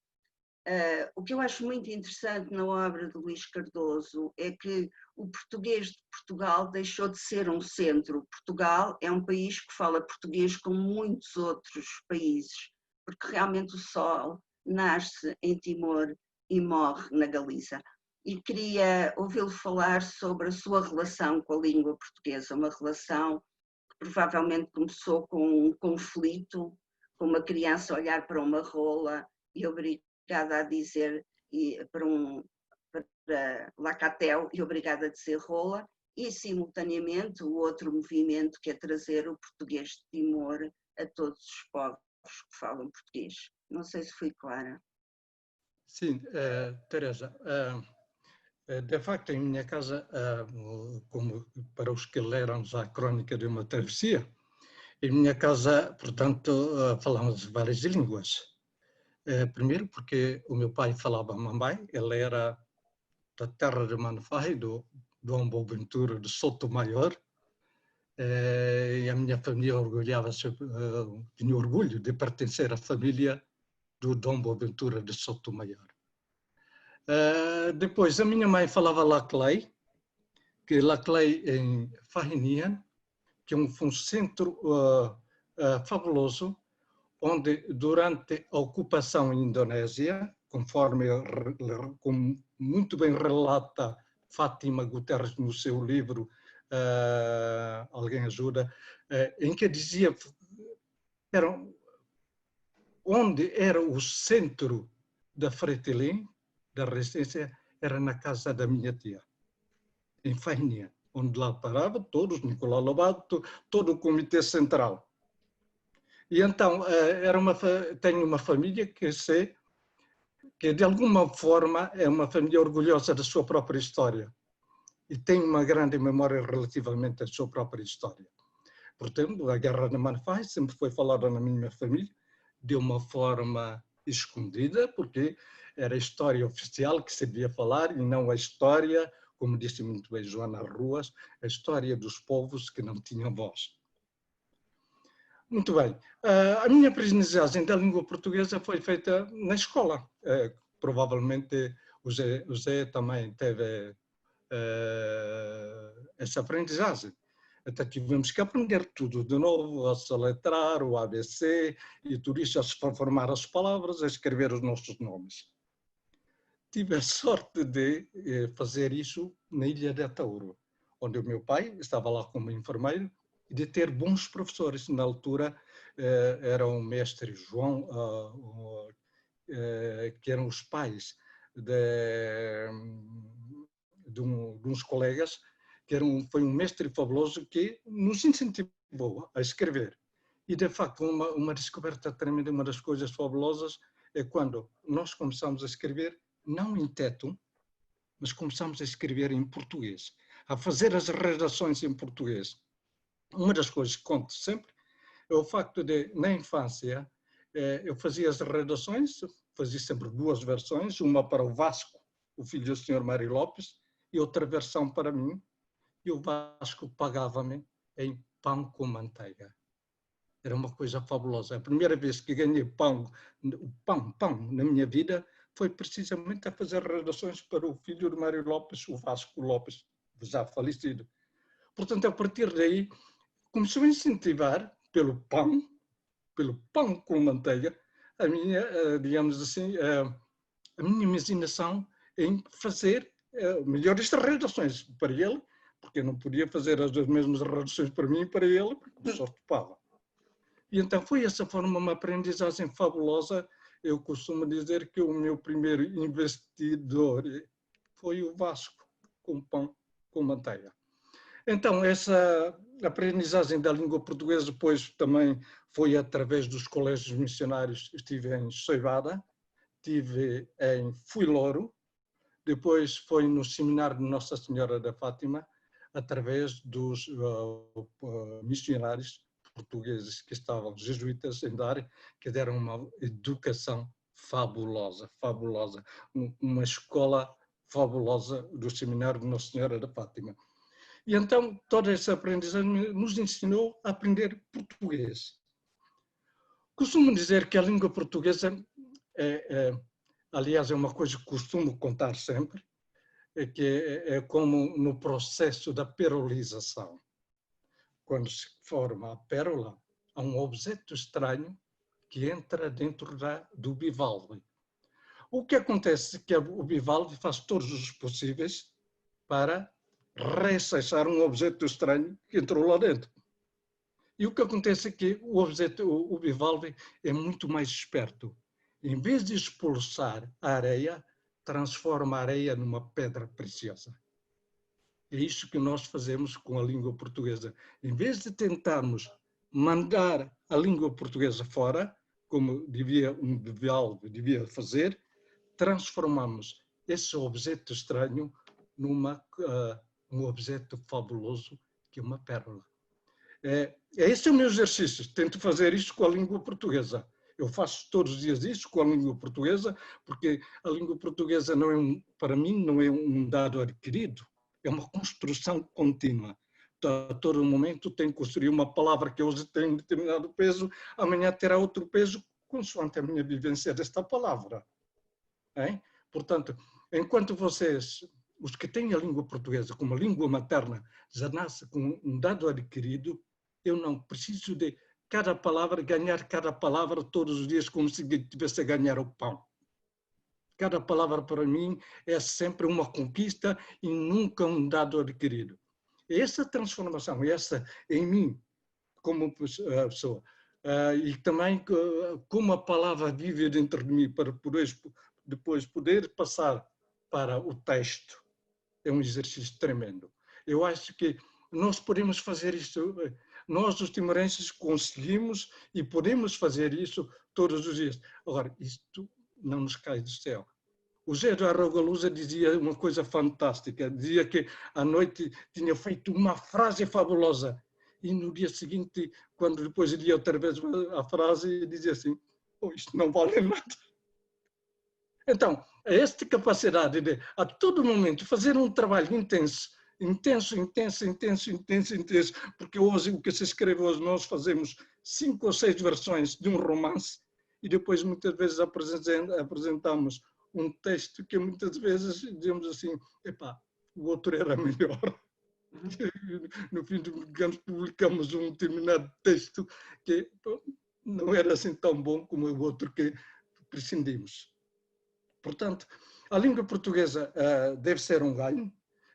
O que eu acho muito interessante na obra de Luís Cardoso é que o português de Portugal deixou de ser um centro. Portugal é um país que fala português como muitos outros países, porque realmente o sol nasce em Timor e morre na Galiza. E queria ouvi-lo falar sobre a sua relação com a língua portuguesa, uma relação que provavelmente começou com um conflito, com uma criança olhar para uma rola e obrigada a dizer para para Lacatel e Obrigada de Ser Rola, e simultaneamente o outro movimento que é trazer o português de Timor a todos os povos que falam português. Não sei se fui clara. Sim, Teresa, de facto, em minha casa, como para os que leram já a Crónica de uma Travessia, em minha casa, portanto, falamos várias línguas. Primeiro porque o meu pai falava mambai, ele era da terra de Manfai, do Dom Boaventura de Sotomayor, e a minha família orgulhava-se, tinha orgulho de pertencer à família do Dom Boaventura de Sotomayor. Depois, a minha mãe falava Laclay, que Laclay em Fahinian, que é um centro fabuloso, onde durante a ocupação indonésia, conforme como muito bem relata Fátima Guterres no seu livro Alguém Ajuda, em que dizia onde era o centro da Fretilin, da resistência, era na casa da minha tia, em Fahinian, onde lá parava todos, Nicolau Lobato, todo o Comitê Central. E então, tenho uma família que de alguma forma é uma família orgulhosa da sua própria história e tem uma grande memória relativamente à sua própria história. Portanto, a Guerra de Manfai sempre foi falada na minha família de uma forma escondida, porque era a história oficial que se devia falar e não a história, como disse muito bem Joana Ruas, a história dos povos que não tinham voz. Muito bem. A minha aprendizagem da língua portuguesa foi feita na escola. Provavelmente o Zé também teve essa aprendizagem. Até tivemos que aprender tudo de novo, a soletrar, o ABC, e tudo isso, a formar as palavras, a escrever os nossos nomes. Tive a sorte de fazer isso na Ilha de Atauro, onde o meu pai estava lá como enfermeiro, e de ter bons professores. Na altura era o mestre João, que eram os pais de uns colegas, que foi um mestre fabuloso que nos incentivou a escrever. E, de facto, uma descoberta tremenda, uma das coisas fabulosas é quando nós começamos a escrever, não em teto, mas começamos a escrever em português, a fazer as redações em português. Uma das coisas que conto sempre é o facto de, na infância, eu fazia as redações, fazia sempre duas versões, uma para o Vasco, o filho do Sr. Mário Lopes, e outra versão para mim, e o Vasco pagava-me em pão com manteiga. Era uma coisa fabulosa. A primeira vez que ganhei pão na minha vida foi precisamente a fazer redações para o filho de Mário Lopes, o Vasco Lopes, já falecido. Portanto, a partir daí, começou a incentivar pelo pão com manteiga, a minha, digamos assim, a minha imaginação em fazer melhores redações para ele, porque eu não podia fazer as mesmas redações para mim e para ele, porque só topava. E então foi essa forma, uma aprendizagem fabulosa. Eu costumo dizer que o meu primeiro investidor foi o Vasco, com pão com manteiga. Então, essa aprendizagem da língua portuguesa depois também foi através dos colégios missionários. Estive em Soivada, estive em Fuiloro, depois foi no seminário de Nossa Senhora da Fátima, através dos missionários portugueses que estavam, jesuítas em Dar, que deram uma educação fabulosa, fabulosa, uma escola fabulosa do seminário de Nossa Senhora da Fátima. E então toda essa aprendizagem nos ensinou a aprender português. Costumo dizer que a língua portuguesa, aliás, é uma coisa que costumo contar sempre, que é como no processo da perolização. Quando se forma a pérola, há um objeto estranho que entra dentro do bivalve. O que acontece é que o bivalve faz todos os possíveis para reacessar um objeto estranho que entrou lá dentro. E o que acontece é que o bivalve é muito mais esperto. Em vez de expulsar a areia, transforma a areia numa pedra preciosa. É isso que nós fazemos com a língua portuguesa. Em vez de tentarmos mandar a língua portuguesa fora, como um biólogo devia fazer, transformamos esse objeto estranho um objeto fabuloso, que é uma pérola. Esse é o meu exercício. Tento fazer isso com a língua portuguesa. Eu faço todos os dias isso com a língua portuguesa, porque a língua portuguesa não é para mim não é um dado adquirido, é uma construção contínua. A todo momento tenho que construir uma palavra que hoje tem um determinado peso, amanhã terá outro peso, consoante a minha vivência desta palavra. Hein? Portanto, enquanto vocês, os que têm a língua portuguesa como língua materna, já nascem com um dado adquirido, eu não preciso de cada palavra, ganhar cada palavra todos os dias como se estivesse a ganhar o pão. Cada palavra para mim é sempre uma conquista e nunca um dado adquirido. Essa transformação, essa em mim, como pessoa, e também como a palavra vive dentro de mim para depois poder passar para o texto, é um exercício tremendo. Eu acho que nós podemos fazer isto. Nós, os timorenses, conseguimos e podemos fazer isso todos os dias. Agora, isto não nos cai do céu. O Zé do Arrogalusa dizia uma coisa fantástica, dizia que à noite tinha feito uma frase fabulosa e no dia seguinte, quando depois lia outra vez a frase, dizia assim, oh, isto não vale nada. Então, esta capacidade de, a todo momento, fazer um trabalho intenso, porque hoje o que se escreve hoje, nós fazemos 5 ou 6 versões de um romance e depois muitas vezes apresentamos um texto que muitas vezes dizemos assim, epá, o outro era melhor. No fim do ano publicamos um determinado texto que não era assim tão bom como o outro que prescindimos. Portanto, a língua portuguesa deve ser um ganho.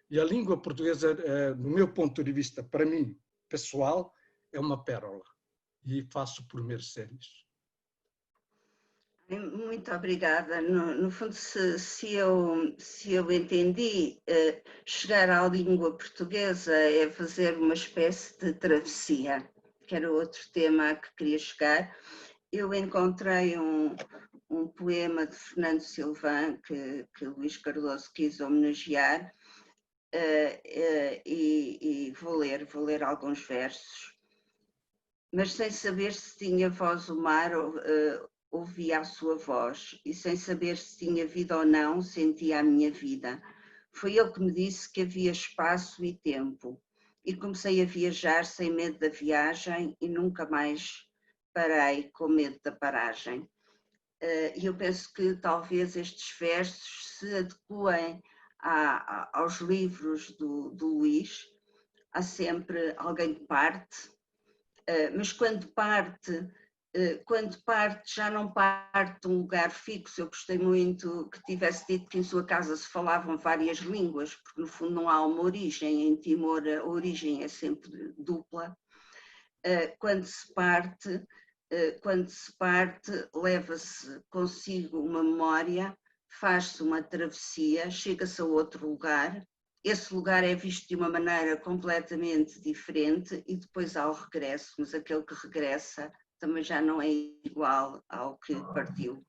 E a língua portuguesa, do meu ponto de vista, para mim, pessoal, é uma pérola. E faço por merecer isso. Muito obrigada. No fundo, se eu entendi, chegar à língua portuguesa é fazer uma espécie de travessia, que era outro tema a que queria chegar. Eu encontrei um poema de Fernando Silvã, que Luís Cardoso quis homenagear, e vou ler alguns versos, mas sem saber se tinha voz o mar, ouvia a sua voz, e sem saber se tinha vida ou não, sentia a minha vida. Foi ele que me disse que havia espaço e tempo, e comecei a viajar sem medo da viagem e nunca mais parei com medo da paragem. E eu penso que talvez estes versos se adequem aos livros do Luís. Há sempre alguém que parte, mas quando parte já não parte de um lugar fixo. Eu gostei muito que tivesse dito que em sua casa se falavam várias línguas, porque no fundo não há uma origem. Em Timor a origem é sempre dupla. Quando se parte, leva-se consigo uma memória, faz-se uma travessia, chega-se a outro lugar. Esse lugar é visto de uma maneira completamente diferente e depois há o regresso, mas aquele que regressa também já não é igual ao que partiu.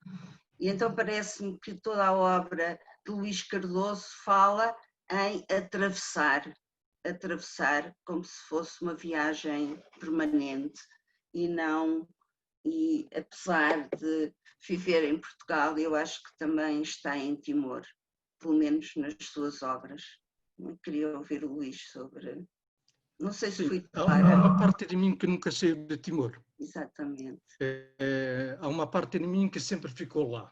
E então parece-me que toda a obra de Luís Cardoso fala em atravessar como se fosse uma viagem permanente e apesar de viver em Portugal, eu acho que também está em Timor, pelo menos nas suas obras. Eu queria ouvir o Luís sobre... Não sei se fui clara. Há uma parte de mim que nunca saiu de Timor. Exatamente. Há uma parte de mim que sempre ficou lá.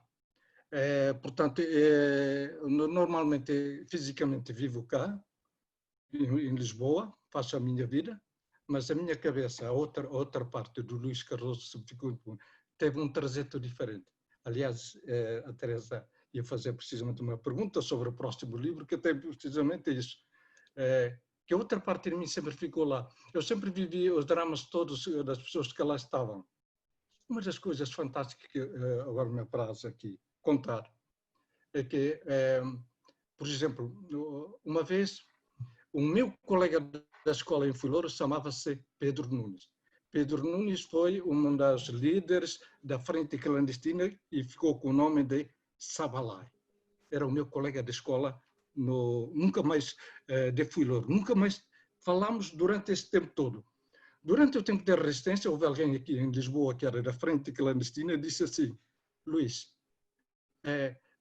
Portanto, normalmente, fisicamente, vivo cá, em Lisboa, faço a minha vida, mas a minha cabeça, a outra parte do Luís Cardoso teve um trajeto diferente. Aliás, a Teresa ia fazer precisamente uma pergunta sobre o próximo livro, que tem precisamente isso. Que a outra parte de mim sempre ficou lá. Eu sempre vivi os dramas todos das pessoas que lá estavam. Uma das coisas fantásticas que agora me apraz aqui contar é que, por exemplo, uma vez, o meu colega da escola em Fulouro chamava-se Pedro Nunes. Pedro Nunes foi uma das líderes da Frente Clandestina e ficou com o nome de Sabalai. Era o meu colega de escola, nunca mais de Fulouro. Nunca mais falámos durante esse tempo todo. Durante o tempo da resistência, houve alguém aqui em Lisboa, que era da Frente Clandestina, e disse assim: Luís,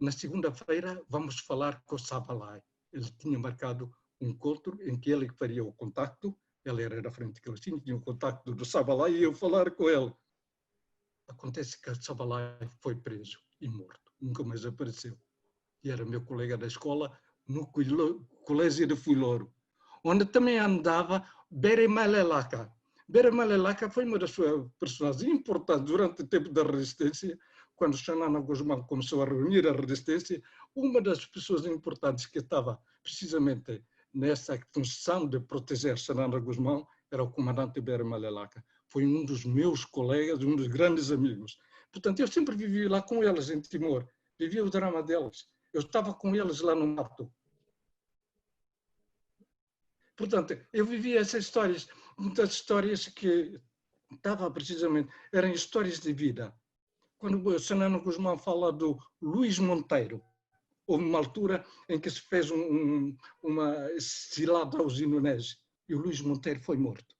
na segunda-feira vamos falar com o Sabalai. Ele tinha marcado um encontro em que ele faria o contacto, ele era da Frente Clandestina, tinha o contacto do Sabalai e eu falar com ele. Acontece que o Sabalai foi preso e morto, nunca mais apareceu. E era meu colega da escola no colégio de Fulouro, onde também andava Bere Malelaka. Bere Malelaka foi uma das suas personagens importantes durante o tempo da resistência. Quando Xanana Guzmão começou a reunir a resistência, uma das pessoas importantes que estava precisamente nessa função de proteger Xanana Guzmão era o comandante Bere Malelaka. Foi um dos meus colegas, um dos grandes amigos. Portanto, eu sempre vivi lá com eles em Timor, vivia o drama deles. Eu estava com eles lá no mato. Portanto, eu vivia essas histórias, muitas histórias que estava precisamente, eram histórias de vida. Quando o Xanana Guzmão fala do Luís Monteiro, houve uma altura em que se fez uma cilada aos Indonésios e o Luís Monteiro foi morto.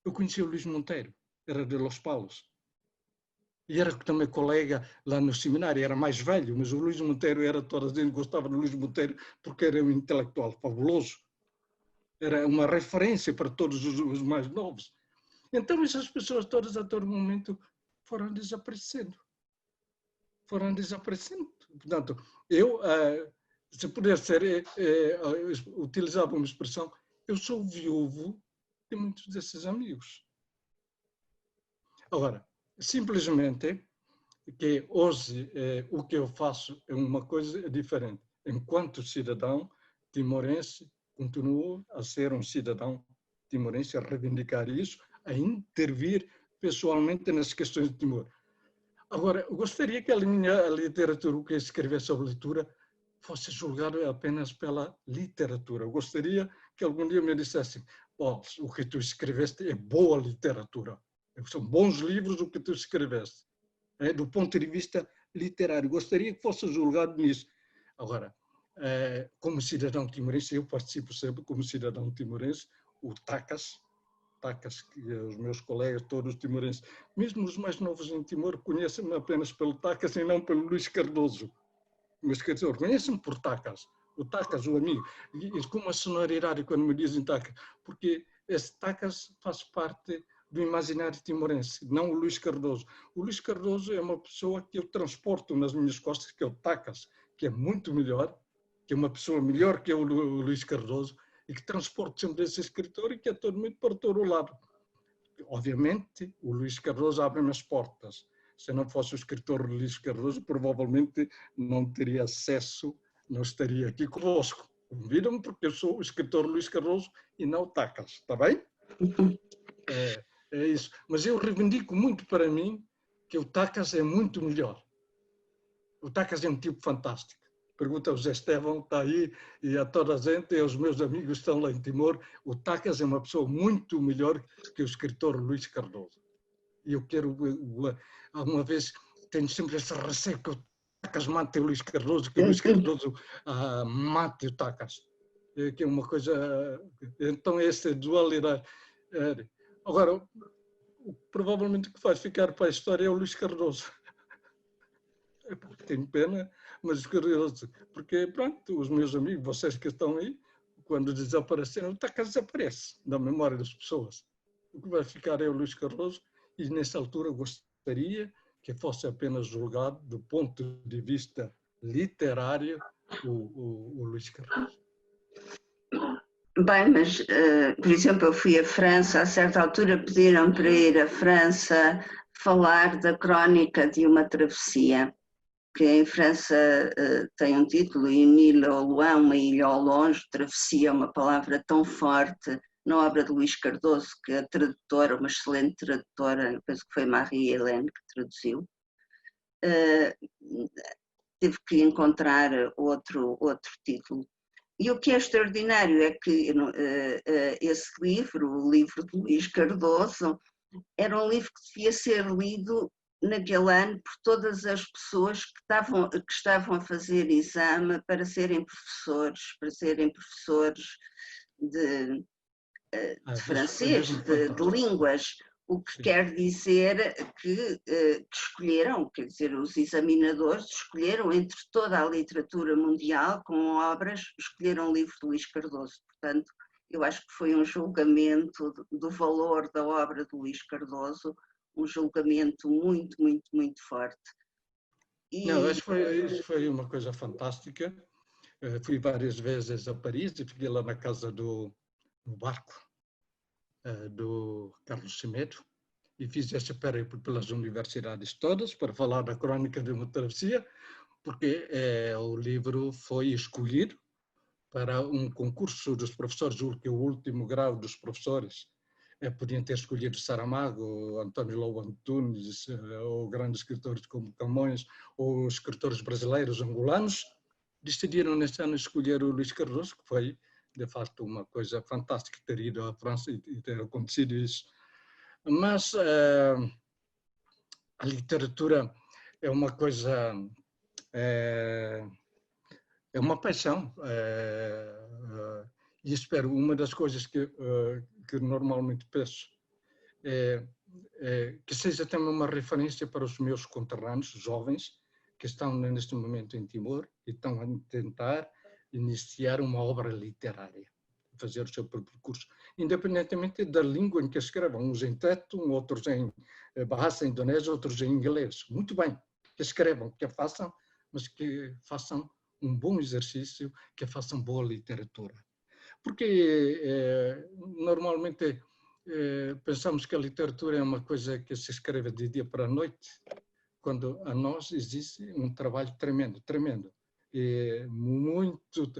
Eu conheci o Luís Monteiro, era de Los Palos. E era também colega lá no seminário, era mais velho, mas o Luís Monteiro era, toda a gente gostava do Luís Monteiro porque era um intelectual fabuloso. Era uma referência para todos os mais novos. Então essas pessoas todas a todo momento foram desaparecendo. Foram desaparecendo. Portanto, eu, se puder ser, utilizava uma expressão, eu sou viúvo de muitos desses amigos. Agora, simplesmente que hoje o que eu faço é uma coisa diferente. Enquanto cidadão timorense, continuo a ser um cidadão timorense, a reivindicar isso, a intervir pessoalmente nas questões de Timor. Agora, eu gostaria que a literatura que eu escrevesse sobre leitura fosse julgada apenas pela literatura. Eu gostaria que algum dia me dissessem: oh, o que tu escreveste é boa literatura. São bons livros o que tu escreveste. Do ponto de vista literário. Gostaria que fosse julgado nisso. Agora, como cidadão timorense, eu participo sempre como cidadão timorense, o Tacas, que os meus colegas, todos timorenses, mesmo os mais novos em Timor, conhecem-me apenas pelo Tacas e não pelo Luís Cardoso. Mas quer dizer, conhecem-me por Tacas, o Tacas, o amigo. E com uma sonoridade quando me dizem Tacas, porque esse Tacas faz parte do imaginário timorense, não o Luís Cardoso. O Luís Cardoso é uma pessoa que eu transporto nas minhas costas, que é o Tacas, que é muito melhor, que é uma pessoa melhor que o Luís Cardoso, e que transporto sempre esse escritor e que é todo muito para todo o lado. Obviamente, o Luís Cardoso abre-me as portas. Se não fosse o escritor Luís Cardoso, provavelmente não teria acesso, não estaria aqui convosco. Convidam-me porque eu sou o escritor Luís Cardoso e não o Tacas, está bem? É isso. Mas eu reivindico muito para mim que o Tacas é muito melhor. O Tacas é um tipo fantástico. Pergunta ao José Estevão, está aí, e a toda a gente, e aos meus amigos que estão lá em Timor, o Tacas é uma pessoa muito melhor que o escritor Luís Cardoso. E eu quero, alguma vez, tenho sempre esse receio que o Tacas mate o Luís Cardoso, que o Luís Cardoso mate o Tacas. Que é uma coisa... Então, essa dualidade... Agora, provavelmente o que vai ficar para a história é o Luís Cardoso. Tenho pena, mas curioso, porque, pronto, os meus amigos, vocês que estão aí, quando desapareceram, o Tacas desaparece da memória das pessoas. O que vai ficar é o Luís Cardoso, e nessa altura gostaria que fosse apenas julgado do ponto de vista literário o Luís Cardoso. Bem, mas, por exemplo, eu fui à França, a certa altura pediram para ir à França falar da crónica de uma travessia, que em França tem um título, Une île au loin, uma ilha ao longe, travessia é uma palavra tão forte, na obra de Luís Cardoso, que a tradutora, uma excelente tradutora, penso que foi Marie-Hélène que traduziu, teve que encontrar outro título. E o que é extraordinário é que esse livro, o livro de Luís Cardoso, era um livro que devia ser lido naquele ano por todas as pessoas que estavam a fazer exame para serem professores de francês, de línguas, o que quer dizer que escolheram, quer dizer, os examinadores escolheram entre toda a literatura mundial com obras, escolheram o livro de Luís Cardoso. Portanto, eu acho que foi um julgamento do valor da obra de Luís Cardoso, um julgamento muito, muito, muito forte. Não, acho que isso foi uma coisa fantástica. Fui várias vezes a Paris e fiquei lá na casa no barco do Carlos Semedo e fiz essa periplo pelas universidades todas para falar da Crônica de uma Travessia, porque o livro foi escolhido para um concurso dos professores, que o último grau dos professores podiam ter escolhido Saramago, António Lobo Antunes, ou grandes escritores como Camões, ou escritores brasileiros, angolanos. Decidiram neste ano escolher o Luís Cardoso, que foi, de facto, uma coisa fantástica ter ido à França e ter acontecido isso. Mas a literatura é uma coisa, é uma paixão. E espero, uma das coisas que normalmente peço é que seja também uma referência para os meus conterrâneos jovens que estão neste momento em Timor e estão a tentar iniciar uma obra literária, fazer o seu próprio curso, independentemente da língua em que escrevam, uns em teto, outros em Bahasa Indonésia, outros em inglês. Muito bem, que escrevam, que façam, mas que façam um bom exercício, que façam boa literatura. Porque normalmente pensamos que a literatura é uma coisa que se escreve de dia para a noite, quando a nós existe um trabalho tremendo, tremendo. Muito,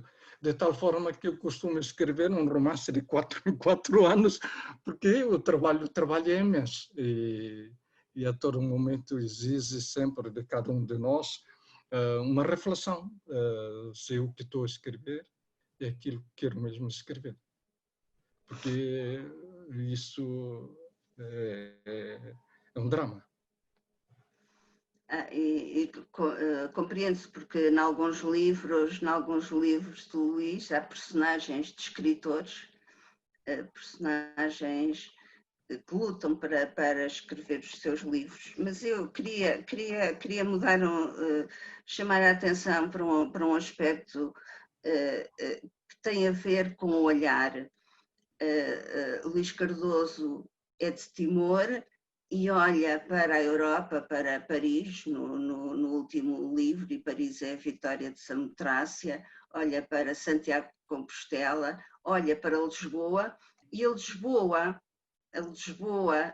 de tal forma que eu costumo escrever um romance de 4 em 4 anos, porque o trabalho é imenso e a todo momento exige sempre de cada um de nós uma reflexão se o que estou a escrever é aquilo que quero mesmo escrever, porque isso é um drama. Compreende-se porque em alguns livros do Luís há personagens de escritores, personagens que lutam para escrever os seus livros, mas eu queria mudar, chamar a atenção para um aspecto que tem a ver com o olhar. Luís Cardoso é de Timor e olha para a Europa, para Paris, no último livro, e Paris é a Vitória de Samotrácia, olha para Santiago de Compostela, olha para Lisboa, e a Lisboa,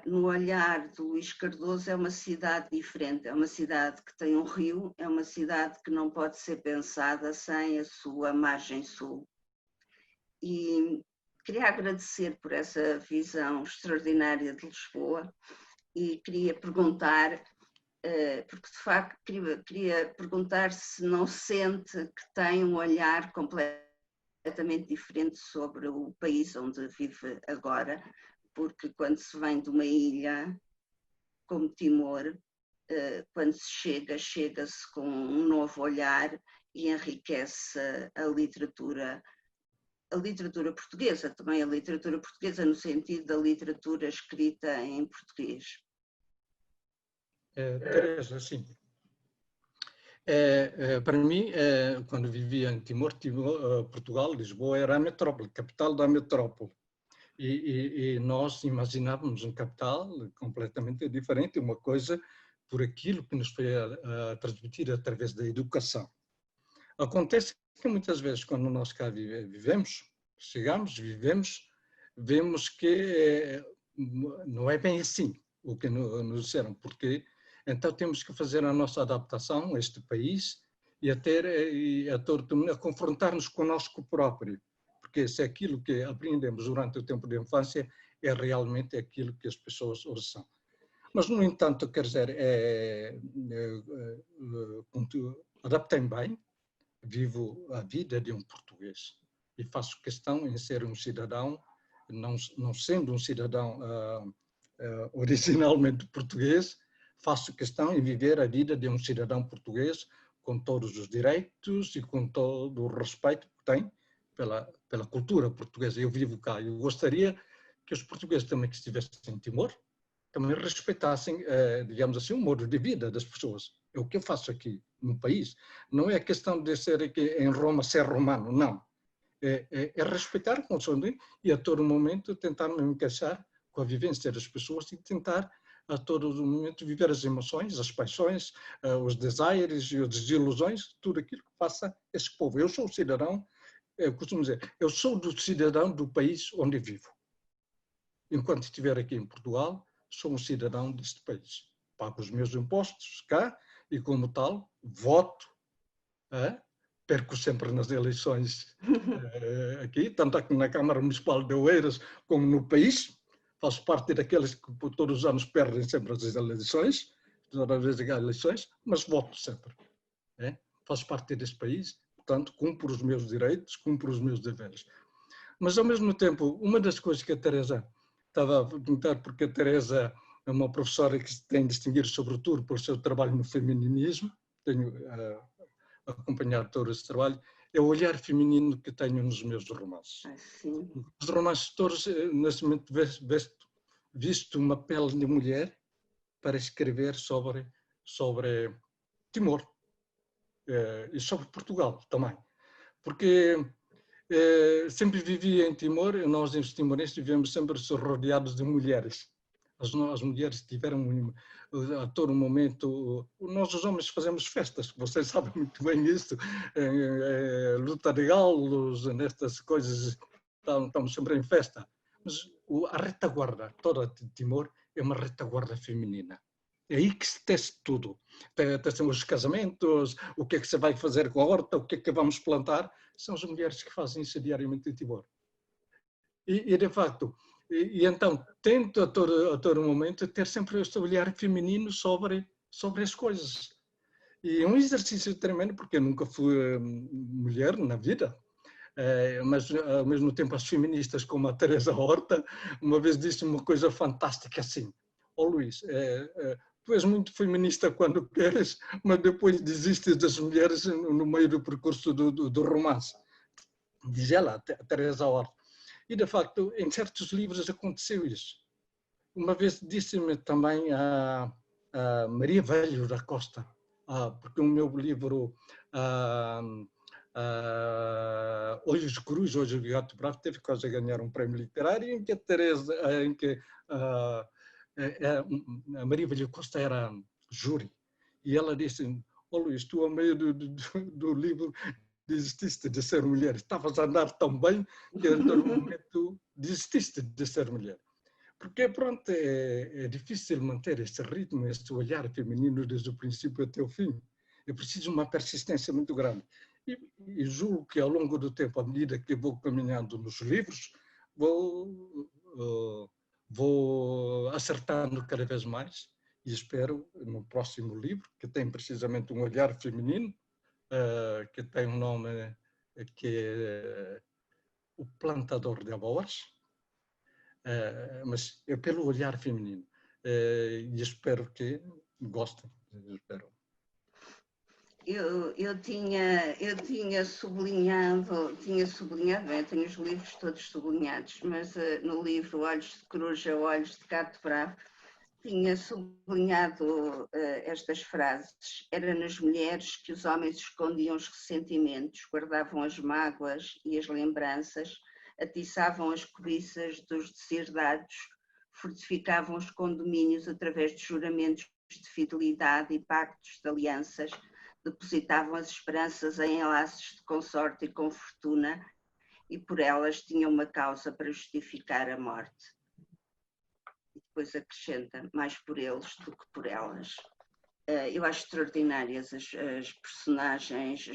no olhar de Luís Cardoso, é uma cidade diferente, é uma cidade que tem um rio, é uma cidade que não pode ser pensada sem a sua margem sul. E queria agradecer por essa visão extraordinária de Lisboa e queria perguntar, porque de facto queria perguntar se não sente que tem um olhar completamente diferente sobre o país onde vive agora, porque quando se vem de uma ilha como Timor, quando se chega-se com um novo olhar e enriquece a literatura portuguesa, também a literatura portuguesa no sentido da literatura escrita em português. Teresa, sim. Para mim, quando vivia em Timor, Portugal, Lisboa era a metrópole, capital da metrópole. E nós imaginávamos um capital completamente diferente, uma coisa por aquilo que nos foi transmitido através da educação. Acontece que muitas vezes, quando nós cá vivemos, vemos que não é bem assim o que nos disseram, porque então temos que fazer a nossa adaptação a este país e a confrontar-nos connosco próprio, porque se aquilo que aprendemos durante o tempo de infância é realmente aquilo que as pessoas hoje são. Mas, no entanto, quer dizer, adaptei-me bem, vivo a vida de um português e faço questão em ser um cidadão, não sendo um cidadão originalmente português, faço questão em viver a vida de um cidadão português com todos os direitos e com todo o respeito que tem pela cultura portuguesa. Eu vivo cá. Eu gostaria que os portugueses também que estivessem em Timor também respeitassem, digamos assim, o modo de vida das pessoas. É o que eu faço aqui no país. Não é questão de ser aqui em Roma, ser romano, não. É respeitar o consumo e a todo momento tentar me encaixar com a vivência das pessoas e tentar a todo momento viver as emoções, as paixões, os desaires e as desilusões, tudo aquilo que faça esse povo. Eu sou cidadão, eu costumo dizer, eu sou do cidadão do país onde vivo. Enquanto estiver aqui em Portugal, sou um cidadão deste país. Pago os meus impostos cá e, como tal, voto, perco sempre nas eleições aqui, tanto aqui na Câmara Municipal de Oeiras como no país. Faço parte daqueles que todos os anos perdem sempre as eleições, todas as eleições, mas voto sempre. Faço parte deste país, portanto, cumpro os meus direitos, cumpro os meus deveres. Mas, ao mesmo tempo, uma das coisas que a Teresa estava a perguntar, porque a Teresa é uma professora que se tem distinguido, sobretudo, pelo seu trabalho no feminismo, tenho acompanhado todo esse trabalho, é o olhar feminino que tenho nos meus romances. Sim. Os romances todos, nesse momento, visto uma pele de mulher para escrever sobre Timor e sobre Portugal também. Porque sempre vivi em Timor e nós, os timorenses, vivemos sempre rodeados de mulheres. As mulheres tiveram a todo momento. Nós, os homens, fazemos festas, vocês sabem muito bem isso. Luta de galos, nestas coisas, estamos sempre em festa. Mas a retaguarda toda de Timor é uma retaguarda feminina. É aí que se testa tudo. Testam os casamentos, o que é que se vai fazer com a horta, o que é que vamos plantar. São as mulheres que fazem isso diariamente em Timor. E de facto, então tento a todo momento ter sempre este olhar feminino sobre as coisas. E é um exercício tremendo, porque eu nunca fui mulher na vida, mas ao mesmo tempo as feministas como a Teresa Horta uma vez disse uma coisa fantástica assim: Luís, tu és muito feminista quando queres, mas depois desistes das mulheres no meio do percurso do romance. Diz ela, a Teresa Horta. E, de facto, em certos livros aconteceu isso. Uma vez disse-me também a Maria Velho da Costa, porque o meu livro Olhos Cruz, Hoje o Gato Bravo, teve quase a ganhar um prémio literário, em que a Maria Velho Costa era júri. E ela disse: Luís, tu, ao meio do livro, desististe de ser mulher. Estavas a andar tão bem que, em todo momento, desististe de ser mulher. Porque, pronto, é difícil manter este ritmo, este olhar feminino desde o princípio até o fim. É preciso uma persistência muito grande. E julgo que, ao longo do tempo, à medida que vou caminhando nos livros, vou acertando cada vez mais e espero, no próximo livro, que tem precisamente um olhar feminino, que tem um nome que é O Plantador de Amores, mas é pelo olhar feminino. E espero que gostem. Espero. Eu tinha sublinhado, bem, tenho os livros todos sublinhados, mas no livro Olhos de Coruja, Olhos de Gato Bravo, tinha sublinhado estas frases. Era nas mulheres que os homens escondiam os ressentimentos, guardavam as mágoas e as lembranças, atiçavam as cobiças dos deserdados, fortificavam os condomínios através de juramentos de fidelidade e pactos de alianças, depositavam as esperanças em laços de consorte e com fortuna, e por elas tinham uma causa para justificar a morte. E depois acrescenta: mais por eles do que por elas. Eu acho extraordinárias as personagens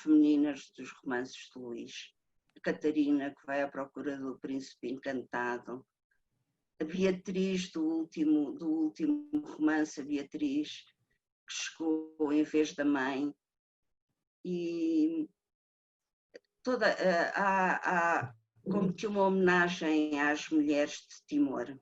femininas dos romances de Luís. A Catarina, que vai à procura do príncipe encantado. A Beatriz do último romance, a Beatriz, chegou em vez da mãe. E toda, há como que uma homenagem às mulheres de Timor,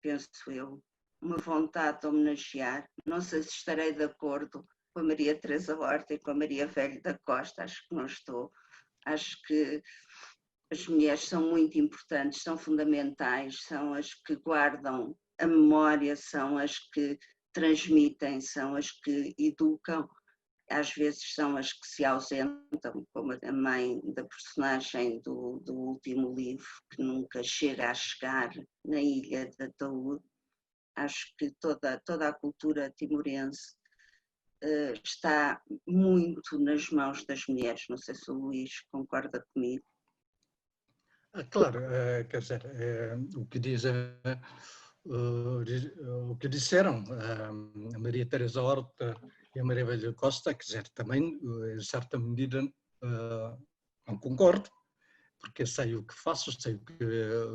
penso eu, uma vontade de homenagear. Não sei se estarei de acordo com a Maria Teresa Horta e com a Maria Velho da Costa, acho que não estou. Acho que as mulheres são muito importantes, são fundamentais, são as que guardam a memória, são as que transmitem, são as que educam. Às vezes são as que se ausentam, como a mãe da personagem do último livro, que nunca chega a chegar na Ilha da Taúde. Acho que toda a cultura timorense está muito nas mãos das mulheres. Não sei se o Luís concorda comigo. Claro, quer dizer, o que dizem, o que disseram a Maria Teresa Horta e a Maria Velho Costa, quer dizer, também, em certa medida, não concordo, porque sei o que faço, sei o que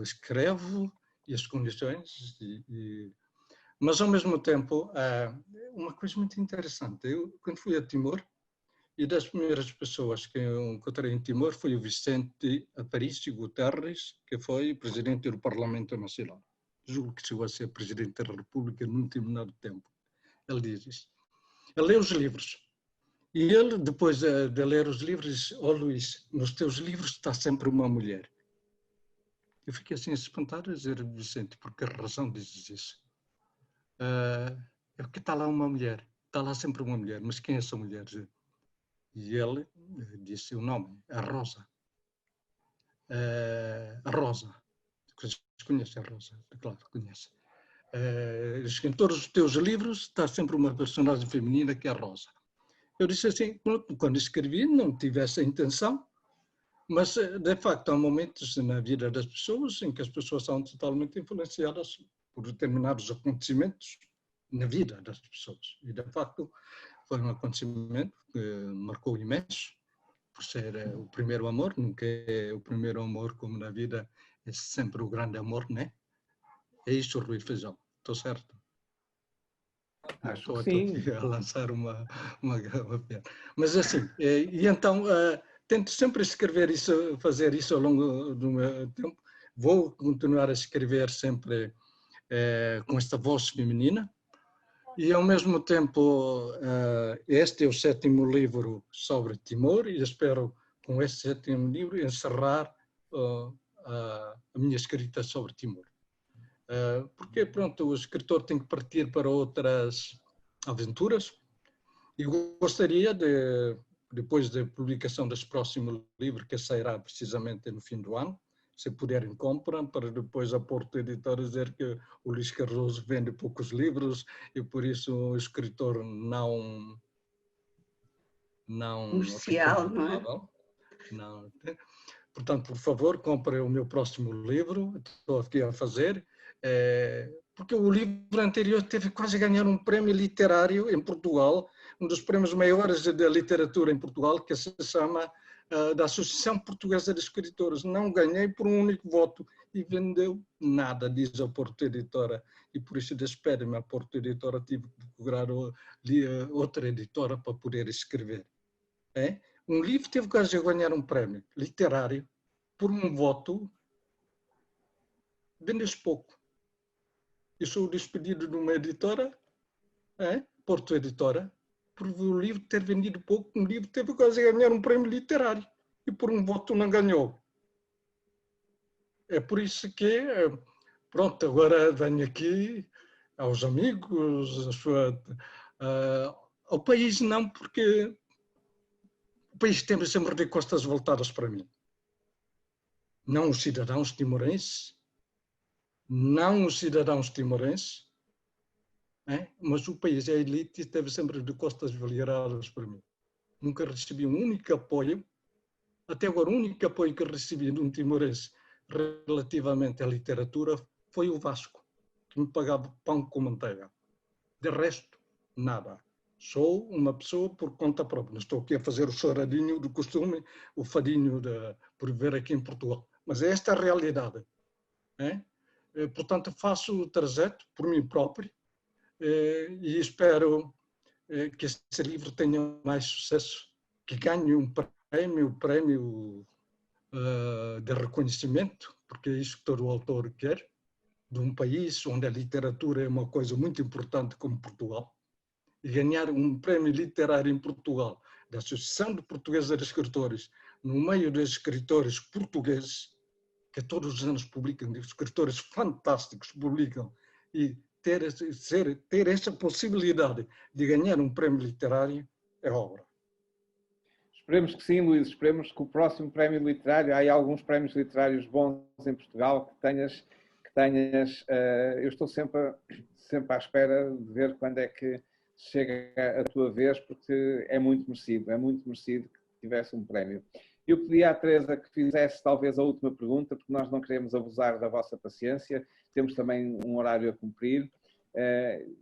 escrevo e as condições, mas ao mesmo tempo, uma coisa muito interessante, eu quando fui a Timor, e das primeiras pessoas que eu encontrei em Timor foi o Vicente Aparicio Guterres, que foi presidente do Parlamento Nacional. Julgo que chegou a ser presidente da República num determinado tempo. Ele diz isso. Ele lê os livros. E ele, depois de ler os livros, diz: "Ó Luís, nos teus livros está sempre uma mulher." Eu fiquei assim espantado a dizer: "Vicente, por que razão dizes isso?" É porque está lá uma mulher. Está lá sempre uma mulher. Mas quem é essa mulher? E ele disse o nome, a Rosa. A Rosa. Conhece a Rosa? Claro, conhece. Em todos os teus livros está sempre uma personagem feminina que é a Rosa. Eu disse assim, quando escrevi não tive essa intenção, mas de facto há momentos na vida das pessoas em que as pessoas são totalmente influenciadas por determinados acontecimentos na vida das pessoas. E de facto foi um acontecimento que marcou imenso, por ser o primeiro amor. Nunca é o primeiro amor como na vida, é sempre o grande amor, né? É isso, Rui Feijão. Estou certo? Acho Estou que sim. aqui a lançar uma piada. Mas assim, e então tento sempre escrever isso, fazer isso ao longo do meu tempo. Vou continuar a escrever sempre com esta voz feminina. E, ao mesmo tempo, este é o 7º livro sobre Timor e espero, com este 7º livro, encerrar a minha escrita sobre Timor. Porque, pronto, o escritor tem que partir para outras aventuras e gostaria de, depois da publicação deste próximo livro, que sairá precisamente no fim do ano, se puderem compram, para depois a Porto Editora dizer que o Luís Cardoso vende poucos livros e por isso o escritor não Comercial, não é? Não. Portanto, por favor, comprem o meu próximo livro, estou aqui a fazer, porque o livro anterior teve quase a ganhar um prémio literário em Portugal, um dos prémios maiores da literatura em Portugal, que se chama da Associação Portuguesa de Escritores. Não ganhei por um único voto e vendeu nada, diz a Porto Editora, e por isso despede-me a Porto Editora, tive que procurar outra editora para poder escrever. Um livro teve quase a ganhar um prémio literário por um voto, vende-se pouco. Eu sou despedido de uma editora, Porto Editora, por o livro ter vendido pouco. Um livro teve quase a ganhar um prémio literário e por um voto não ganhou. É por isso que, pronto, agora venho aqui aos amigos, ao país não, porque o país tem sempre de costas voltadas para mim. Não os cidadãos timorenses, mas o país, a elite, esteve sempre de costas viradas para mim. Nunca recebi um único apoio, até agora o único apoio que recebi de um timorense relativamente à literatura foi o Vasco, que me pagava pão com manteiga. De resto, nada. Sou uma pessoa por conta própria. Não estou aqui a fazer o choradinho do costume, o fadinho por viver aqui em Portugal. Mas é esta a realidade. Portanto, faço o trajeto por mim próprio e espero que esse livro tenha mais sucesso, que ganhe um prémio de reconhecimento, porque é isso que todo autor quer, de um país onde a literatura é uma coisa muito importante como Portugal, e ganhar um prémio literário em Portugal, da Associação Portuguesa de Escritores, no meio dos escritores portugueses, que todos os anos publicam, escritores fantásticos publicam, e ter essa possibilidade de ganhar um prémio literário é obra. Esperemos que sim, Luís, esperemos que o próximo prémio literário, há aí alguns prémios literários bons em Portugal, que tenhas eu estou sempre à espera de ver quando é que chega a tua vez, porque é muito merecido que tivesse um prémio. Eu pedi à Teresa que fizesse talvez a última pergunta, porque nós não queremos abusar da vossa paciência, temos também um horário a cumprir,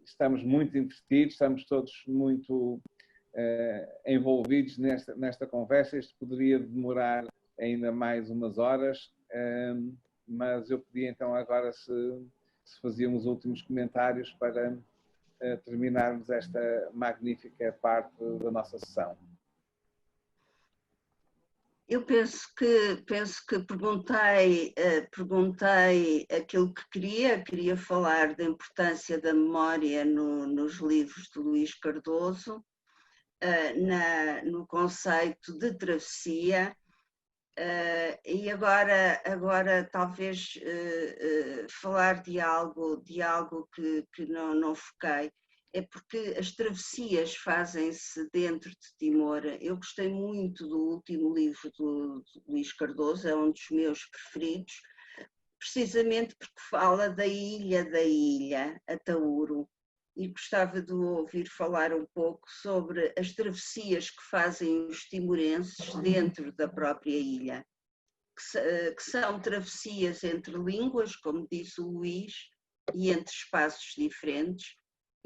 estamos muito entretidos, estamos todos muito envolvidos nesta conversa. Isto poderia demorar ainda mais umas horas, mas eu pedi então agora se fazíamos os últimos comentários para terminarmos esta magnífica parte da nossa sessão. Eu penso que perguntei aquilo que queria falar da importância da memória nos livros de Luís Cardoso, no conceito de travessia, e agora talvez falar de algo que não foquei. É porque as travessias fazem-se dentro de Timor. Eu gostei muito do último livro do Luís Cardoso, é um dos meus preferidos, precisamente porque fala da ilha, Atauro, e gostava de ouvir falar um pouco sobre as travessias que fazem os timorenses dentro da própria ilha, que são travessias entre línguas, como disse o Luís, e entre espaços diferentes,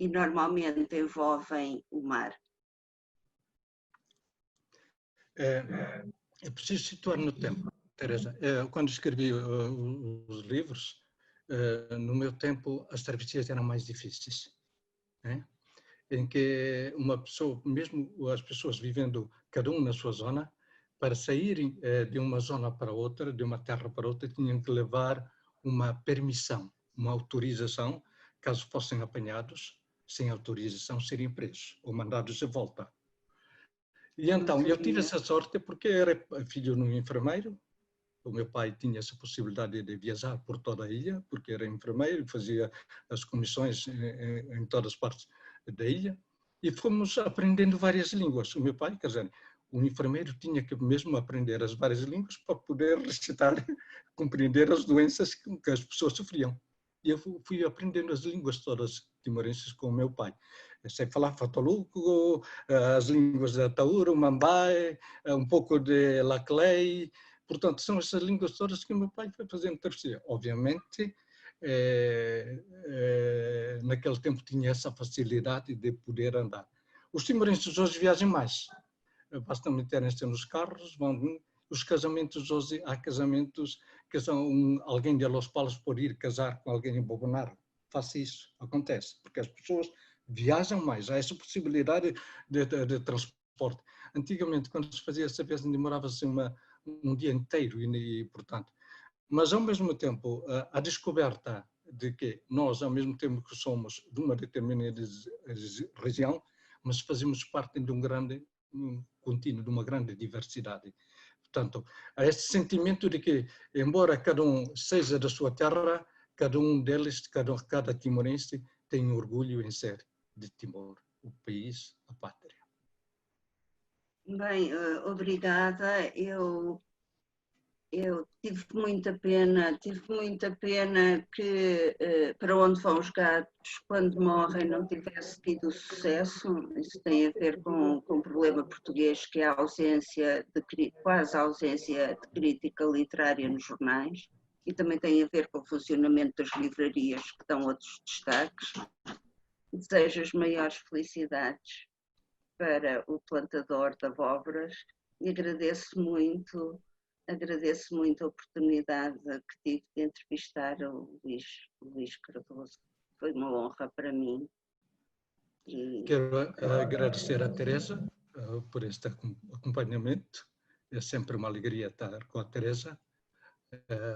e normalmente envolvem o mar. É preciso situar no tempo, Teresa. Quando escrevi os livros, no meu tempo as travessias eram mais difíceis, né? Em que uma pessoa, mesmo as pessoas vivendo cada um na sua zona, para saírem de uma zona para outra, de uma terra para outra, tinham que levar uma permissão, uma autorização, caso fossem apanhados sem autorização, seriam presos ou mandados de volta. E então, eu tive essa sorte porque era filho de um enfermeiro. O meu pai tinha essa possibilidade de viajar por toda a ilha, porque era enfermeiro, fazia as comissões em todas as partes da ilha, e fomos aprendendo várias línguas. O meu pai, quer dizer, o enfermeiro tinha que mesmo aprender as várias línguas para poder recitar, compreender as doenças que as pessoas sofriam. E eu fui aprendendo as línguas todas timorenses com o meu pai. Eu sei falar Fataluco, as línguas de Atauro, Mambai, um pouco de Laclay. Portanto, são essas línguas todas que o meu pai foi fazendo travessia. Obviamente, naquele tempo tinha essa facilidade de poder andar. Os timorenses hoje viajam mais. Basta meterem-se nos carros, os casamentos hoje, há casamentos que são alguém de Los Palos por ir casar com alguém em Bogonaro. Faça isso, acontece, porque as pessoas viajam mais, há essa possibilidade de transporte. Antigamente, quando se fazia essa viagem, demorava-se um dia inteiro, e portanto, mas ao mesmo tempo, a descoberta de que nós, ao mesmo tempo que somos de uma determinada região, mas fazemos parte de um grande contínuo, de uma grande diversidade. Portanto, há esse sentimento de que, embora cada um seja da sua terra, cada um deles, cada timorense, tem orgulho em ser de Timor, o país, a pátria. Bem, obrigada. Eu tive muita pena que Para Onde Vão os Gatos, quando morrem, não tivesse tido sucesso. Isso tem a ver com um problema português, que é a ausência quase a ausência de crítica literária nos jornais, e também tem a ver com o funcionamento das livrarias, que dão outros destaques. Desejo as maiores felicidades para o plantador de abóboras e agradeço muito a oportunidade que tive de entrevistar o Luís Cardoso. Foi uma honra para mim Quero agradecer a Teresa por este acompanhamento. É sempre uma alegria estar com a Teresa.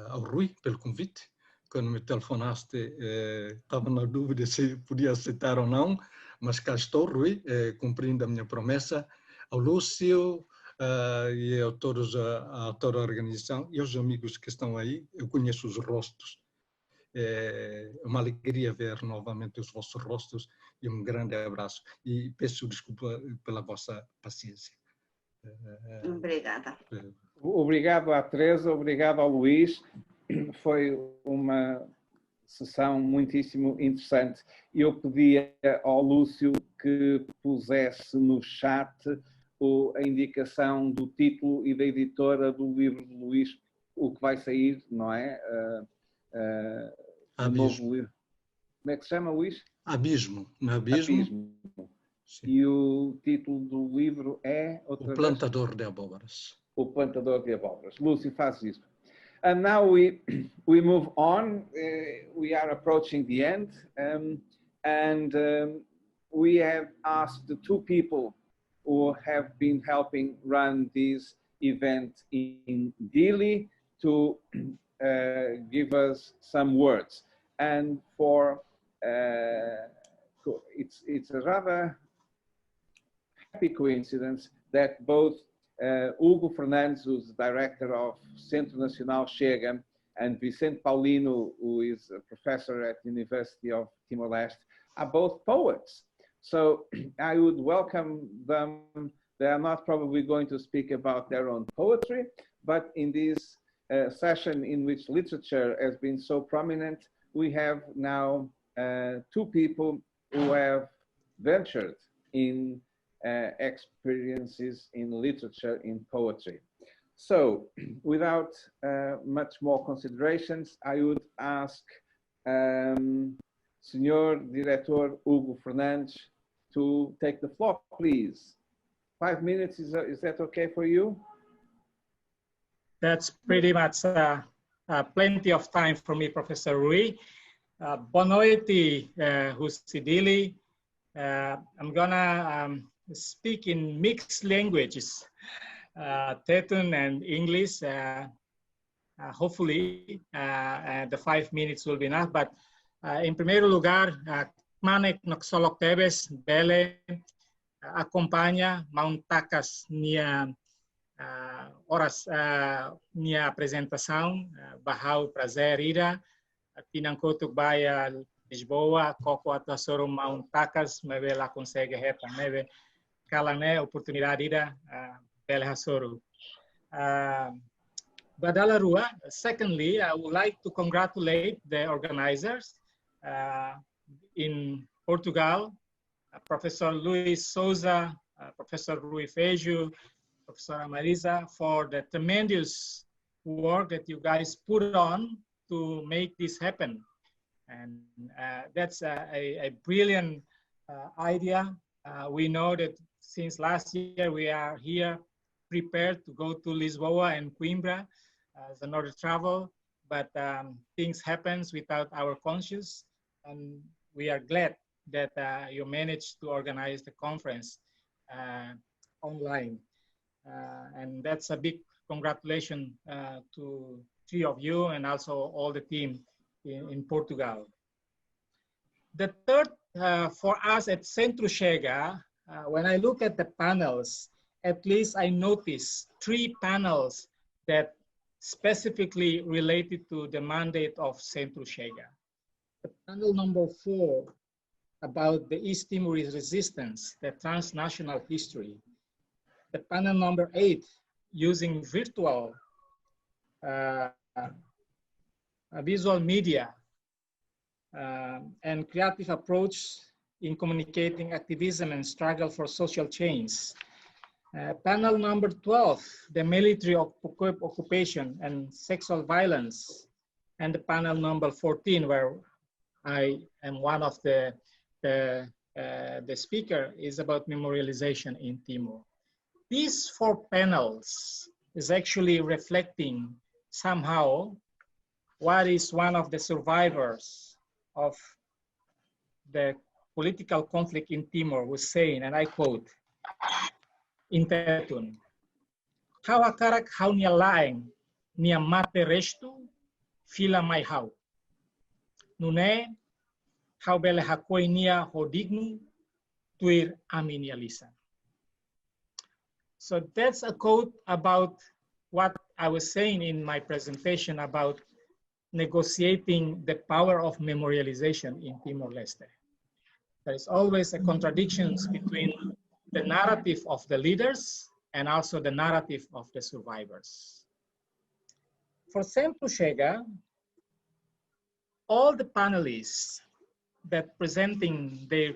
Ao Rui, pelo convite. Quando me telefonaste, estava na dúvida se podia aceitar ou não, mas cá estou, Rui, cumprindo a minha promessa. Ao Lúcio e a toda a organização e aos amigos que estão aí, eu conheço os rostos. É uma alegria ver novamente os vossos rostos e um grande abraço. E peço desculpa pela vossa paciência. Obrigada. Obrigado à Teresa, obrigado ao Luís. Foi uma sessão muitíssimo interessante. Eu pedia ao Lúcio que pusesse no chat a indicação do título e da editora do livro do Luís, o que vai sair, não é? Novo livro. Como é que se chama, Luís? Abismo. Abismo. E o título do livro é... O Plantador de Abóboras. O Plantador de Abóboras. Lúcio, faz isso. And now we move on. We are approaching the end. We have asked the two people who have been helping run this event in Dili to give us some words. And for it's a rather happy coincidence that both Hugo Fernandes, who's the director of Centro Nacional Chega, and Vicente Paulino, who is a professor at the University of Timor-Leste, are both poets. So I would welcome them. They are not probably going to speak about their own poetry, but in this session in which literature has been so prominent, we have now two people who have ventured in experiences in literature, in poetry. So without much more considerations, I would ask Senor Director Hugo Fernandes to take the floor, please. 5 minutes, is that okay for you? That's pretty much plenty of time for me, Professor Rui. Boa noite, Husidili. I'm gonna speak in mixed languages, Teton and English. Hopefully, the 5 minutes will be enough. But em primeiro lugar, Manek Noxolok Tebes, Bele, acompanha Mauntakas nia horas minha apresentação, bahau prazer ira, tinangkotuk baya Lisboa, koko atasoro Mauntakas, mebe lá consegue reta, mebe kalane oportunidade ira, bele hasoro. Badala Rua, secondly, I would like to congratulate the organizers in Portugal, Professor Luis Souza, Professor Rui Feiju, Professor Marisa, for the tremendous work that you guys put on to make this happen. And that's a brilliant idea. We know that since last year, we are here prepared to go to Lisboa and Coimbra as another travel, but things happen without our conscience, and we are glad that you managed to organize the conference online. And that's a big congratulations to three of you and also all the team in Portugal. The third, for us at Centro Chega, when I look at the panels, at least I notice 3 panels that specifically related to the mandate of Centro Chega. The panel number 4 about the East Timorese resistance, the transnational history. The panel number 8, using virtual visual media and creative approach in communicating activism and struggle for social change. Panel number 12, the military occupation and sexual violence. And the panel number 14, where I am one of the speaker, is about memorialization in Timor. These 4 panels is actually reflecting somehow what is one of the survivors of the political conflict in Timor was saying, and I quote, in Tetun, "How akarak how nia laeng, nia mate restu, fila mai hau. Nune, how bele hakoi nia hodignu, tuir aminia lisa." So that's a quote about what I was saying in my presentation about negotiating the power of memorialization in Timor-Leste. There is always a contradiction between the narrative of the leaders and also the narrative of the survivors. For Sam Tushega, all the panelists that presenting their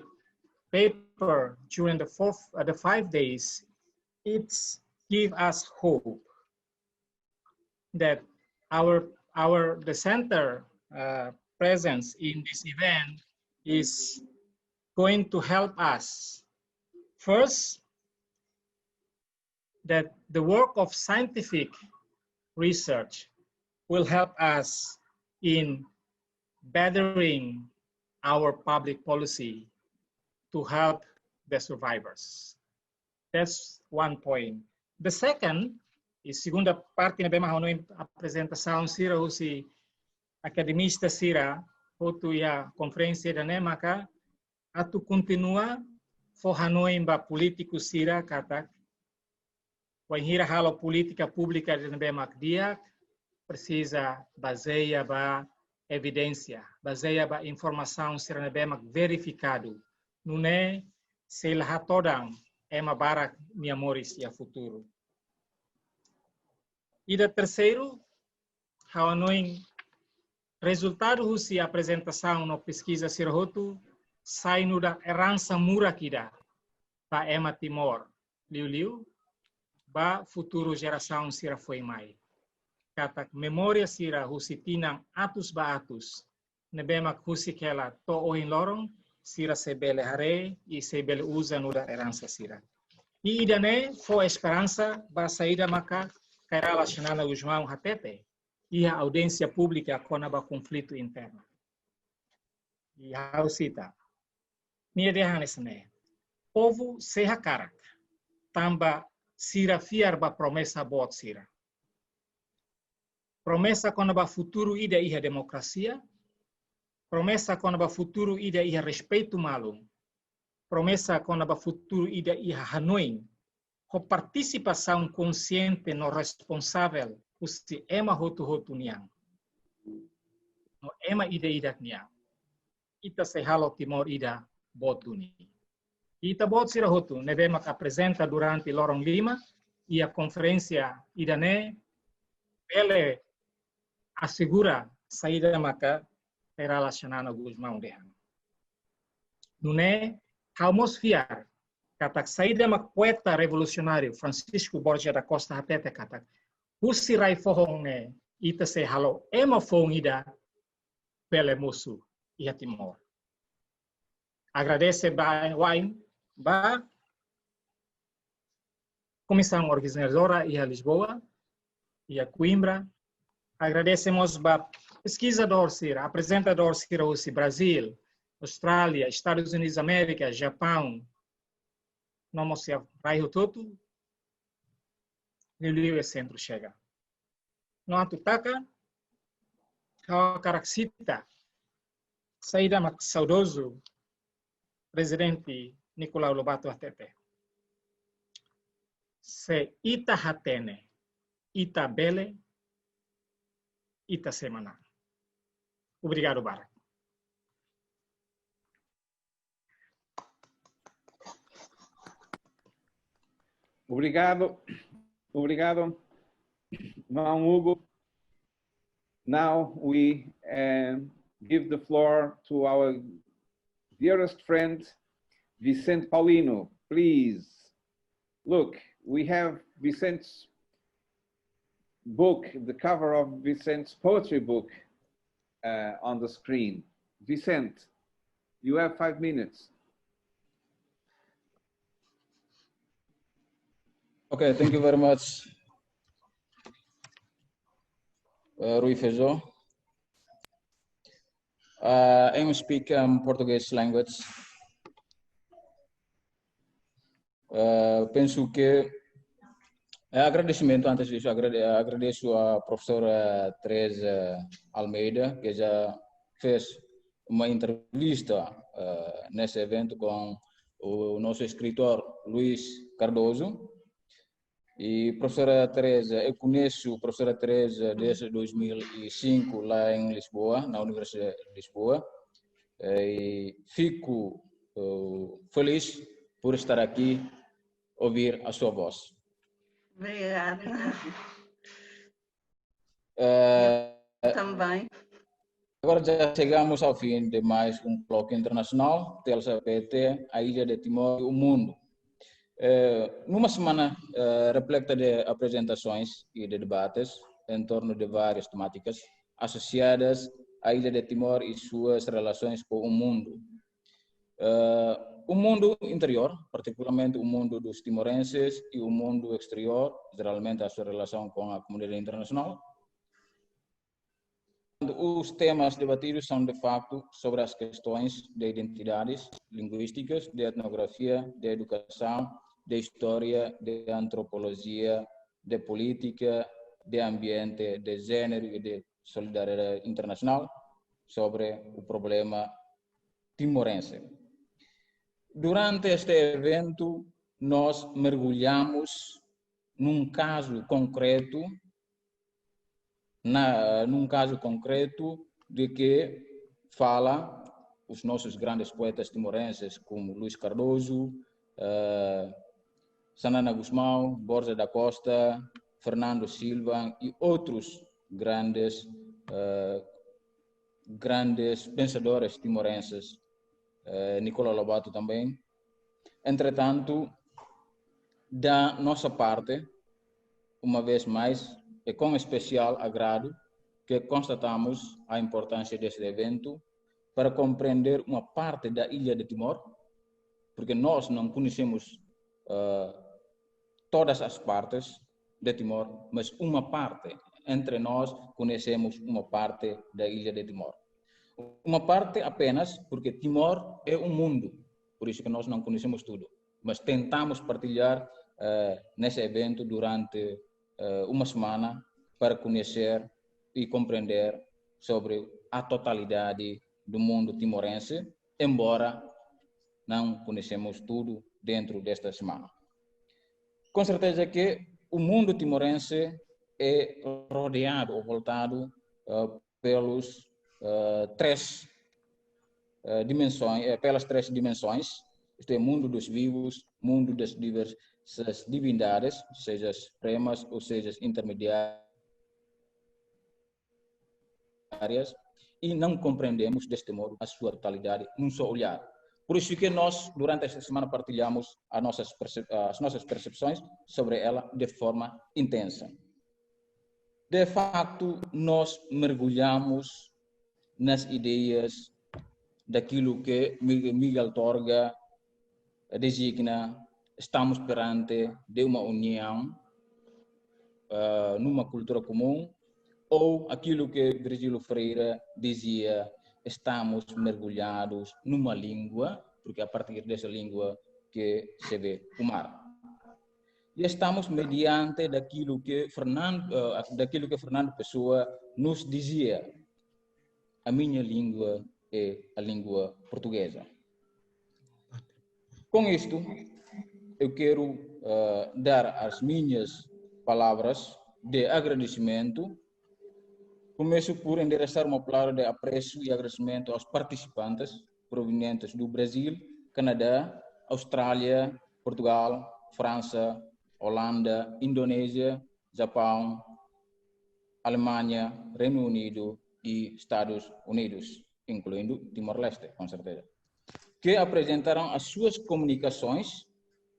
paper during the 5 days, it's give us hope that the center presence in this event is going to help us. First, that the work of scientific research will help us in bettering our public policy to help the survivors. That's one point. The second is, segunda parte na bema hanoi apresentação sira husi academista sira hotu ia conferência da nemaka atu continua fo hanoi ba político sira katak waihira halo política pública da bema dia precisa baseia ba evidência, baseia ba informação sira na bema verificado, não é se lá todang ema barak minha moris ia futuro. E da terceiro, hanoin resultado husi apresentação no pesquisa sirhotu sai no da herança murakida ba ema Timor liu ba futuro geração sira foi mai. Katak memória sira husi tinang atus ba atus nebema husi kela to oin lorong sira sebele hare e sebele usa no da herança sira. E idane fo esperança ba saída maka kaira relacionada ao João Hatete e a audiência pública com o conflito interno. E a cita, minha derrane sene, povo seha karak, tamba sira fiar ba promessa bot sira. Promessa com o futuro ida iha democracia, promessa com o futuro ida iha respeito malum, promessa com o futuro ida iha Hanoi, com participação consciente no responsável, se ema hotu niang, no ema ida niang, ita se halo Timor ida bot duni. Ita bot sira hotu nevema que apresenta durante lorong 5 e a conferência ida ne ele assegura saída maka relacionada com os mãos de ano. Não é vamos fiar katak saída mak poeta revolucionário Francisco Borges da Costa Hatete katak husirai fohong ne ita se halo ema fohong ida pele musu ia Timor. Agradece ba wain ba comissão organizadora ia Lisboa ia Coimbra. Agradecemos ba pesquisador sira, apresentador sira husi Brasil, Austrália, Estados Unidos da América, Japão, não se vai tudo, Liu e centro chega. Não há tutaka, a caraxita, saída mak saudoso, presidente Nicolau Lobato Hatete. Se ita hatene, ita bele, ita semana. Obrigado, Barak. Obrigado, João Hugo. Now we give the floor to our dearest friend, Vicente Paulino. Please, look, we have Vicente's book, the cover of Vicente's poetry book on the screen. Vicente, you have 5 minutes. Okay, thank you very much, Rui Feijó. I'm speaking Portuguese language. penso que agradecimento antes disso, agradeço à professora Teresa Almeida, que já fez uma entrevista nesse evento com o nosso escritor Luís Cardoso. E professora Teresa, eu conheço a professora Teresa desde 2005 lá em Lisboa, na Universidade de Lisboa, e fico feliz por estar aqui, ouvir a sua voz. Obrigada. Também. Agora já chegamos ao fim de mais um colóquio internacional, TLCPT, a Ilha de Timor e o Mundo. Numa semana repleta de apresentações e de debates em torno de várias temáticas associadas à Ilha de Timor e suas relações com o mundo. O mundo interior, particularmente o mundo dos timorenses, e o mundo exterior, geralmente a sua relação com a comunidade internacional. Os temas debatidos são, de facto, sobre as questões de identidades linguísticas, de etnografia, de educação, de história, de antropologia, de política, de ambiente, de gênero e de solidariedade internacional, sobre o problema timorense. Durante este evento, nós mergulhamos num caso concreto, de que fala os nossos grandes poetas timorenses, como Luís Cardoso, Xanana Gusmão, Borges da Costa, Fernando Silva e outros grandes pensadores timorenses, Nicola Lobato também. Entretanto, da nossa parte, uma vez mais, é com especial agrado que constatamos a importância deste evento para compreender uma parte da Ilha de Timor, porque nós não conhecemos todas as partes de Timor, mas uma parte. Entre nós conhecemos uma parte da Ilha de Timor. Uma parte apenas, porque Timor é um mundo, por isso que nós não conhecemos tudo. Mas tentamos partilhar nesse evento durante uma semana para conhecer e compreender sobre a totalidade do mundo timorense, embora não conhecemos tudo dentro desta semana. Com certeza que o mundo timorense é rodeado ou voltado pelas três dimensões, isto é, mundo dos vivos, mundo das diversas divindades, seja supremas ou seja intermediárias, e não compreendemos deste modo a sua totalidade num só olhar. Por isso que nós, durante esta semana, partilhamos as nossas percepções sobre ela de forma intensa. De facto, nós mergulhamos nas ideias daquilo que Miguel Torga designa, estamos perante de uma união numa cultura comum, ou aquilo que Virgílio Freire dizia, estamos mergulhados numa língua, porque é a partir dessa língua que se vê o mar. E estamos mediante daquilo que Fernando Pessoa nos dizia, a minha língua é a língua portuguesa. Com isto, eu quero dar as minhas palavras de agradecimento. Começo por endereçar uma palavra de apreço e agradecimento aos participantes provenientes do Brasil, Canadá, Austrália, Portugal, França, Holanda, Indonésia, Japão, Alemanha, Reino Unido e Estados Unidos, incluindo Timor-Leste, com certeza, que apresentaram as suas comunicações,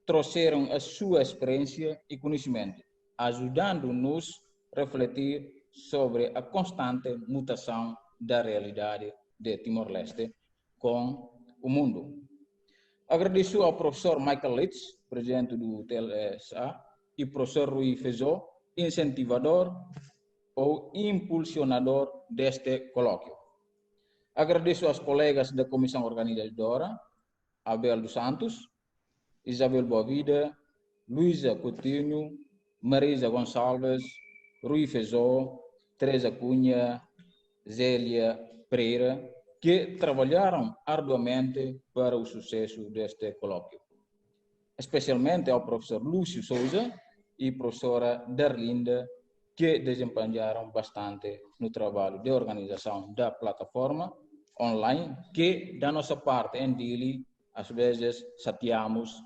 trouxeram a sua experiência e conhecimento, ajudando-nos a refletir sobre a constante mutação da realidade de Timor-Leste com o mundo. Agradeço ao professor Michael Litz, presidente do TLSA, e professor Rui Feijó, incentivador ou impulsionador deste colóquio. Agradeço aos colegas da comissão organizadora, Abel dos Santos, Isabel Boavida, Luísa Coutinho, Marisa Gonçalves, Rui Feijó, Teresa Cunha, Zélia Pereira, que trabalharam arduamente para o sucesso deste colóquio. Especialmente ao professor Lúcio Souza e professora Darlinda, que desempenharam bastante no trabalho de organização da plataforma online, que da nossa parte em Dili, às vezes chateamos,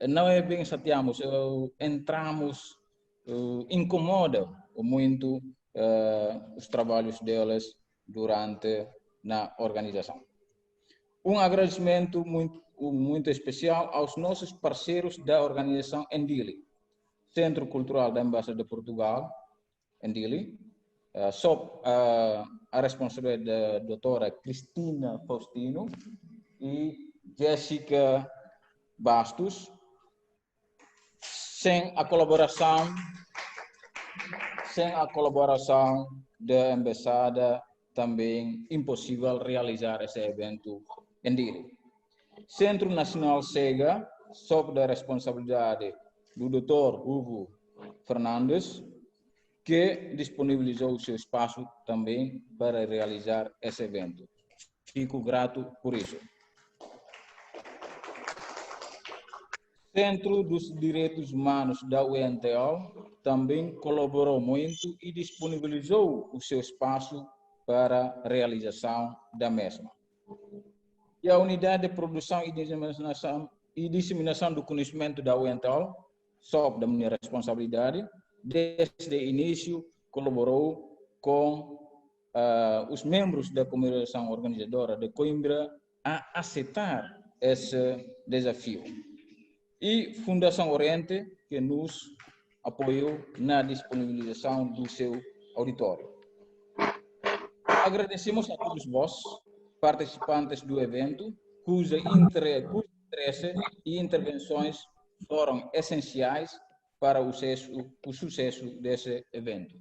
não é bem chateamos, entramos, incomoda muito os trabalhos delas durante na organização. Um agradecimento muito especial aos nossos parceiros da organização em Dili, Centro Cultural da Embaixada de Portugal, em Dili, sob a responsabilidade da doutora Cristina Faustino e Jéssica Bastos. Sem a colaboração da Embaixada, também impossível realizar esse evento em Dili. Centro Nacional SEGA, sob a responsabilidade do Dr. Hugo Fernandes, que disponibilizou o seu espaço também para realizar esse evento. Fico grato por isso. Centro dos Direitos Humanos da UNTO também colaborou muito e disponibilizou o seu espaço para a realização da mesma. E a Unidade de Produção e Disseminação do Conhecimento da UNTO, sob da minha responsabilidade, desde o início colaborou com os membros da comunidade organizadora de Coimbra a aceitar esse desafio. E Fundação Oriente, que nos apoiou na disponibilização do seu auditório. Agradecemos a todos vós, participantes do evento, cujo interesse e intervenções foram essenciais para o sucesso desse evento.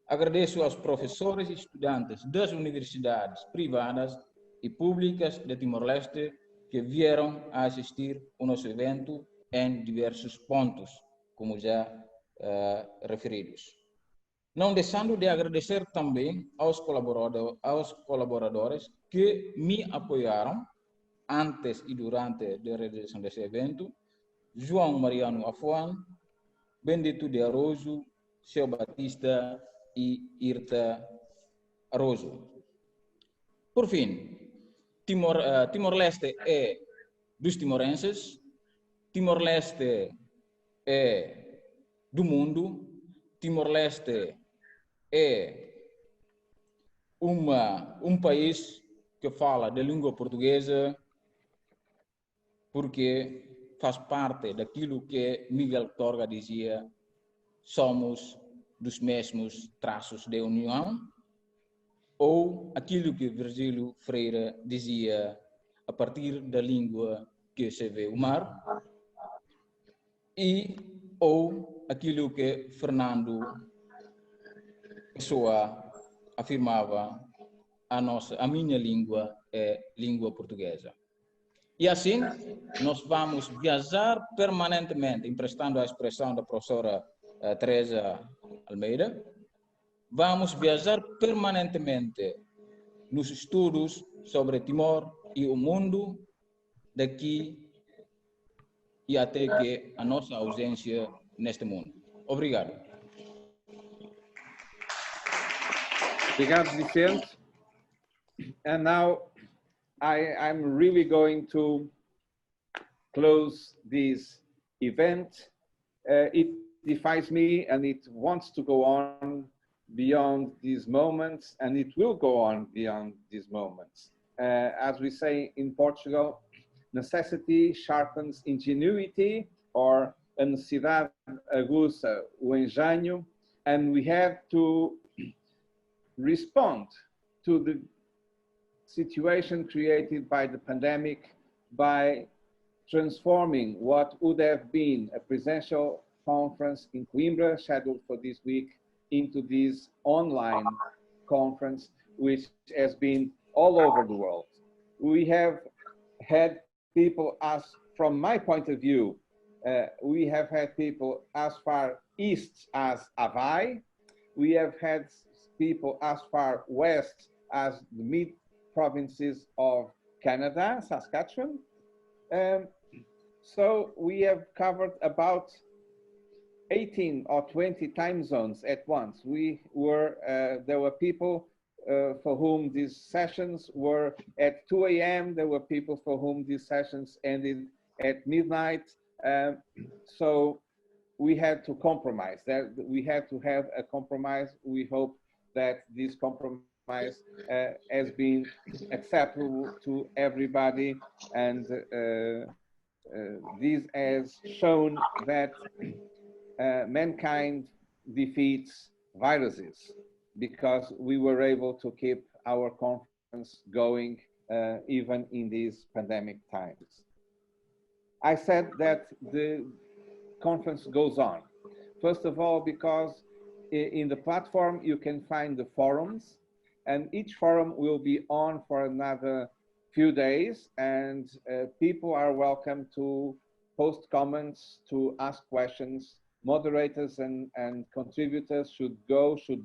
Agradeço aos professores e estudantes das universidades privadas e públicas de Timor-Leste que vieram a assistir ao nosso evento em diversos pontos, como já referidos. Não deixando de agradecer também aos colaboradores que me apoiaram antes e durante a realização desse evento: João Mariano Afuan, Bendito de Arojo, Seu Batista e Irta Arojo. Por fim, Timor-Leste é dos timorenses, Timor-Leste é do mundo, Timor-Leste é um país que fala de língua portuguesa, porque faz parte daquilo que Miguel Torga dizia: somos dos mesmos traços de união, ou aquilo que Virgílio Freire dizia: a partir da língua que se vê o mar, ou aquilo que Fernando Pessoa afirmava: a minha língua é língua portuguesa. E assim, nós vamos viajar permanentemente, emprestando a expressão da professora Teresa Almeida, vamos viajar permanentemente nos estudos sobre Timor e o mundo daqui e até que a nossa ausência neste mundo. Obrigado. Obrigado, Vicente. And now I'm really going to close this event. It defies me and it wants to go on beyond these moments, and it will go on beyond these moments. As we say in Portugal, necessity sharpens ingenuity, or a necessidade aguça o engenho, and we have to respond to the situation created by the pandemic by transforming what would have been a presential conference in Coimbra scheduled for this week into this online conference, which has been all over the world. We have had people ask from my point of view, we have had people as far east as Hawaii. We have had people as far west as the mid provinces of Canada, Saskatchewan. So we have covered about 18 or 20 time zones at once. There were people for whom these sessions were at 2 a.m. There were people for whom these sessions ended at midnight. So we had to compromise. We had to have a compromise. We hope that this compromise has been acceptable to everybody, and this has shown that mankind defeats viruses, because we were able to keep our conference going even in these pandemic times. I said that the conference goes on. First of all, because in the platform you can find the forums, and each forum will be on for another few days, and people are welcome to post comments, to ask questions. Moderators and contributors should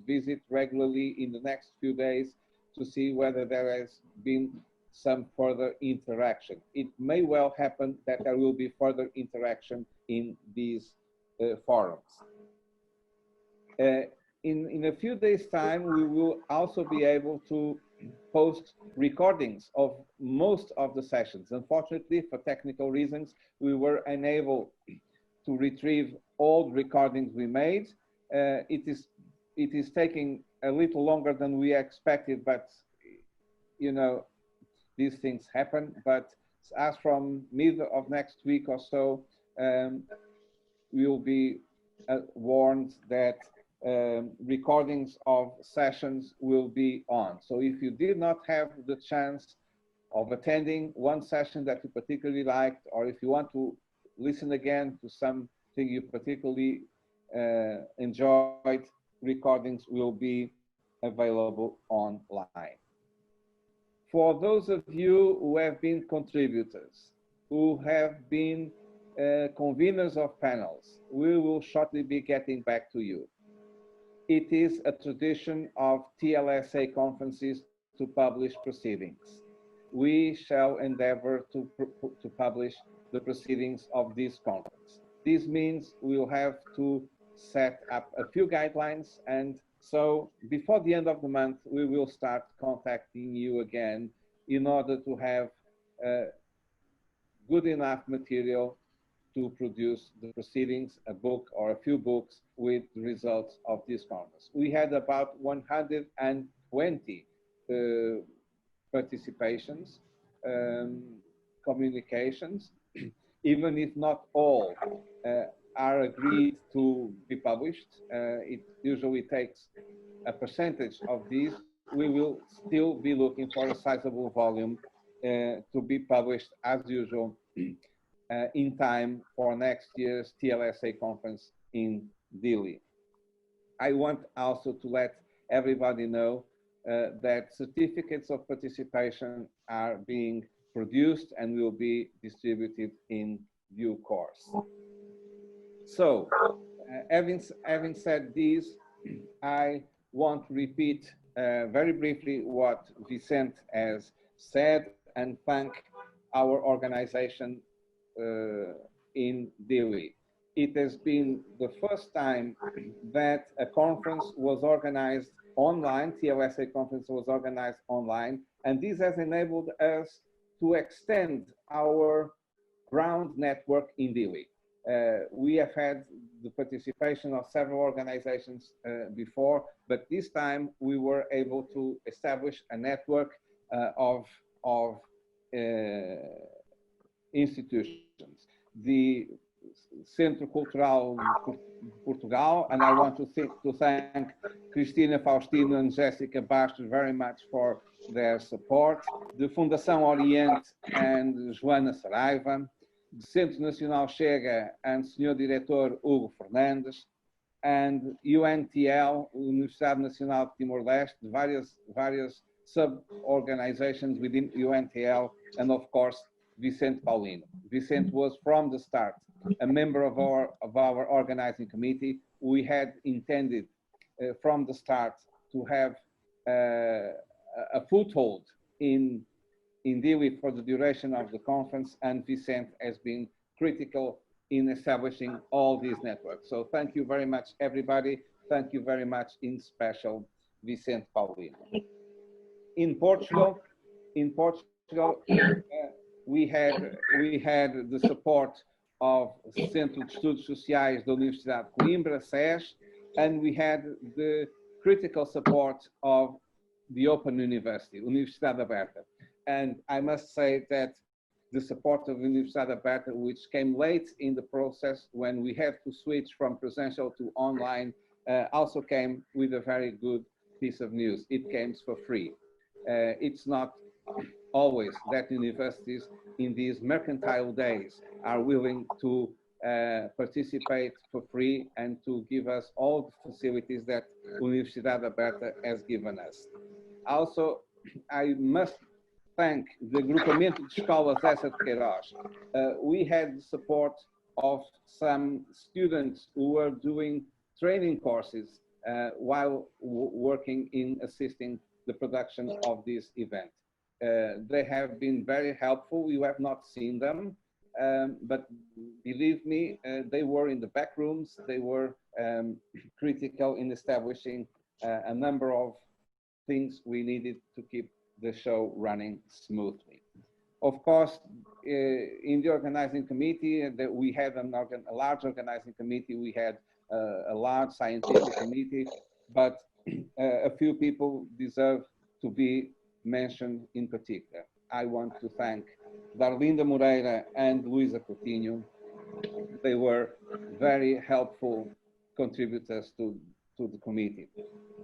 visit regularly in the next few days to see whether there has been some further interaction. It may well happen that there will be further interaction in these forums. In a few days' time, we will also be able to post recordings of most of the sessions. Unfortunately, for technical reasons, we were unable to retrieve all the recordings we made. It is taking a little longer than we expected, but you know, these things happen. But as from mid of next week or so, we will be warned that recordings of sessions will be on. So if you did not have the chance of attending one session that you particularly liked, or if you want to listen again to something you particularly enjoyed, recordings will be available online. For those of you who have been contributors, who have been conveners of panels, we will shortly be getting back to you. It is a tradition of TLSA conferences to publish proceedings. We shall endeavor to publish the proceedings of this conference. This means we'll have to set up a few guidelines, and so before the end of the month, we will start contacting you again in order to have good enough material to produce the proceedings, a book or a few books with the results of this conference. We had about 120 participations, communications, even if not all are agreed to be published. It usually takes a percentage of these. We will still be looking for a sizable volume to be published as usual in time for next year's TLSA conference in Dili. I want also to let everybody know that certificates of participation are being produced and will be distributed in due course. So, having said this, I want to repeat very briefly what Vicente has said and thank our organization in Dili. It has been the first time that a conference was organized online, TLSA conference was organized online, and this has enabled us to extend our ground network in Dili. We have had the participation of several organizations before, but this time we were able to establish a network of institutions. The Centro Cultural Portugal, and I want to thank Cristina Faustino and Jessica Bastos very much for their support. The Fundação Oriente and Joana Saraiva, the Centro Nacional Chega and Sr. Diretor Hugo Fernandes, and UNTL, Universidade Nacional de Timor-Leste, various sub-organizations within UNTL, and of course, Vicente Paulino. Vicente was from the start a member of our organizing committee. We had intended from the start to have a foothold in Dili for the duration of the conference, and Vicente has been critical in establishing all these networks. So thank you very much, everybody. Thank you very much, in special, Vicente Paulino. In Portugal, we had the support of Centro de Estudos Sociais da Universidade de Coimbra, SES, and we had the critical support of the Open University, Universidade Aberta. And I must say that the support of Universidade Aberta, which came late in the process when we had to switch from presential to online, also came with a very good piece of news. It came for free. It's not always that universities in these mercantile days are willing to participate for free and to give us all the facilities that Universidade Aberta has given us. Also, I must thank the Grupamento de Escolas Essa de Queiroz. We had the support of some students who were doing training courses while working in assisting the production of this event. They have been very helpful. You have not seen them, but believe me, they were in the back rooms. They were critical in establishing a number of things we needed to keep the show running smoothly. Of course, in the organizing committee, we had a large organizing committee. We had a large scientific committee, but a few people deserve to be mentioned in particular. I want to thank Darlinda Moreira and Luisa Coutinho. They were very helpful contributors to the committee.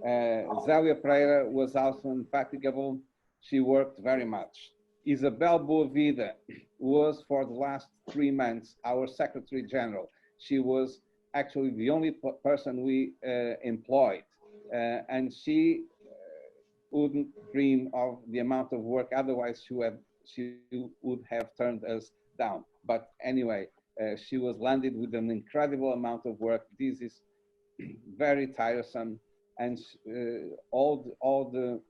Zélia Pereira was also infatigable. She worked very much. Isabel Boavida was, for the last 3 months, our Secretary General. She was actually the only person we employed, and she wouldn't dream of the amount of work, otherwise she would have turned us down. But anyway, she was landed with an incredible amount of work. This is very tiresome, and all the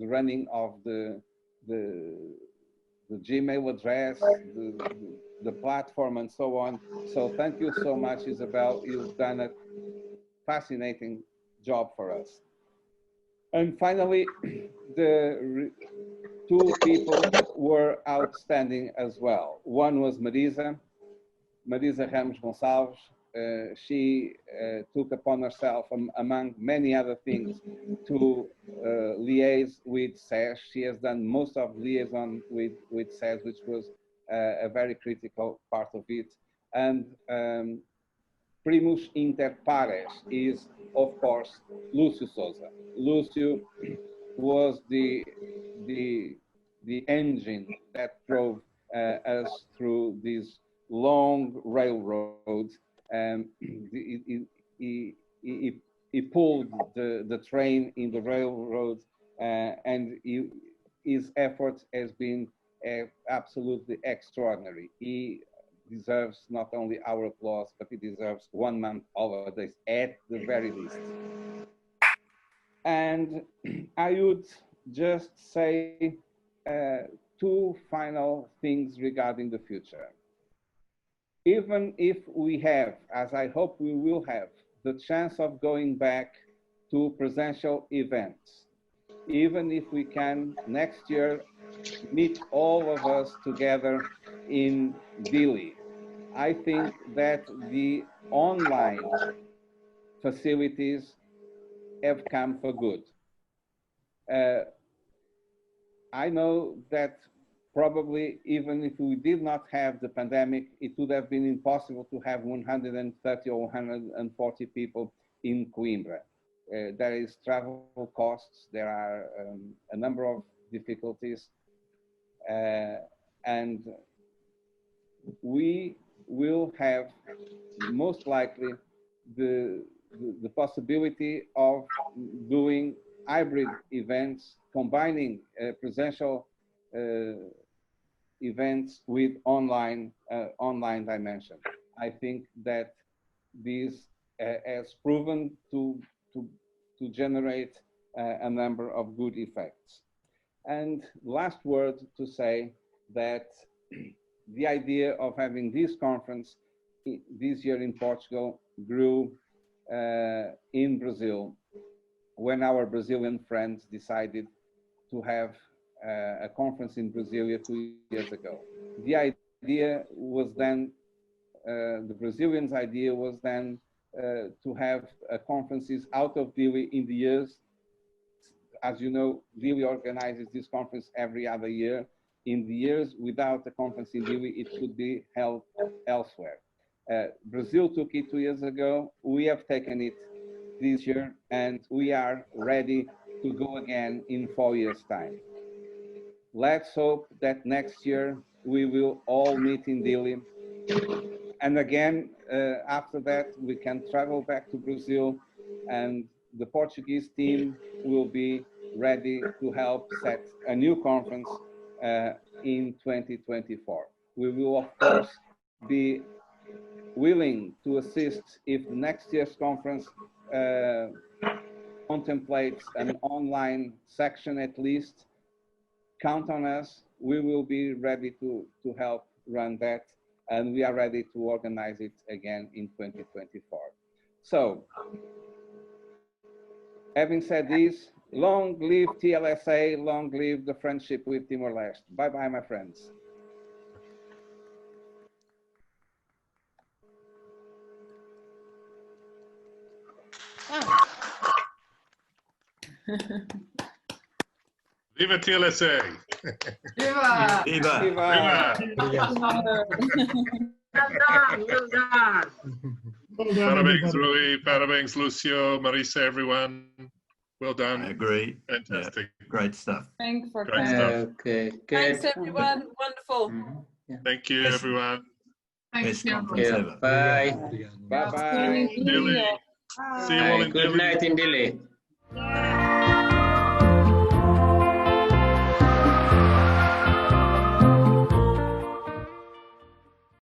running of the Gmail address, the platform, and so on. So thank you so much, Isabel. You've done a fascinating job for us. And finally, the 2 people were outstanding as well. One was Marisa Ramos Gonçalves. She took upon herself, among many other things, to liaise with SES. She has done most of the liaison with SES, which was a very critical part of it. And primus inter pares is, of course, Lúcio Souza. Lúcio was the engine that drove us through these long railroads. He pulled the train in the railroad, and his effort has been absolutely extraordinary. He deserves not only our applause, but he deserves 1 month holidays at the very least. And I would just say 2 final things regarding the future. Even if we have, as I hope we will have, the chance of going back to presential events, even if we can next year meet all of us together in Dili, I think that the online facilities have come for good. I know that probably even if we did not have the pandemic, it would have been impossible to have 130 or 140 people in Coimbra. There is travel costs, there are a number of difficulties, and we will have most likely the possibility of doing hybrid events, combining presential events with online dimension. I think that this has proven to generate a number of good effects. And last word to say that the idea of having this conference this year in Portugal grew in Brazil when our Brazilian friends decided to have a conference in Brasilia 2 years ago. The idea was then, the Brazilians' idea was then to have conferences out of Dili in the years. As you know, Dili organizes this conference every other year. In the years without a conference in Dili, it should be held elsewhere. Brazil took it 2 years ago. We have taken it this year, and we are ready to go again in 4 years' time. Let's hope that next year we will all meet in Dili. And again, after that, we can travel back to Brazil, and the Portuguese team will be ready to help set a new conference in 2024. We will, of course, be willing to assist if next year's conference contemplates an online section at least. Count on us. We will be ready to help run that, and we are ready to organize it again in 2024. So, having said this, long live TLSA, long live the friendship with Timor-Leste. Bye-bye, my friends. Viva TLSA! Viva! Viva! Viva! Well done. Parabéns, Rui. Parabéns, Lucio, Marisa, everyone. Well done. I agree. Fantastic. Yeah, great stuff. Thanks for Great coming. stuff. Okay, Thanks, everyone. Wonderful. Thank you, everyone. Best you. conference ever. Bye. Bye-bye. Dili. See you all in Good Dili. night in Dili.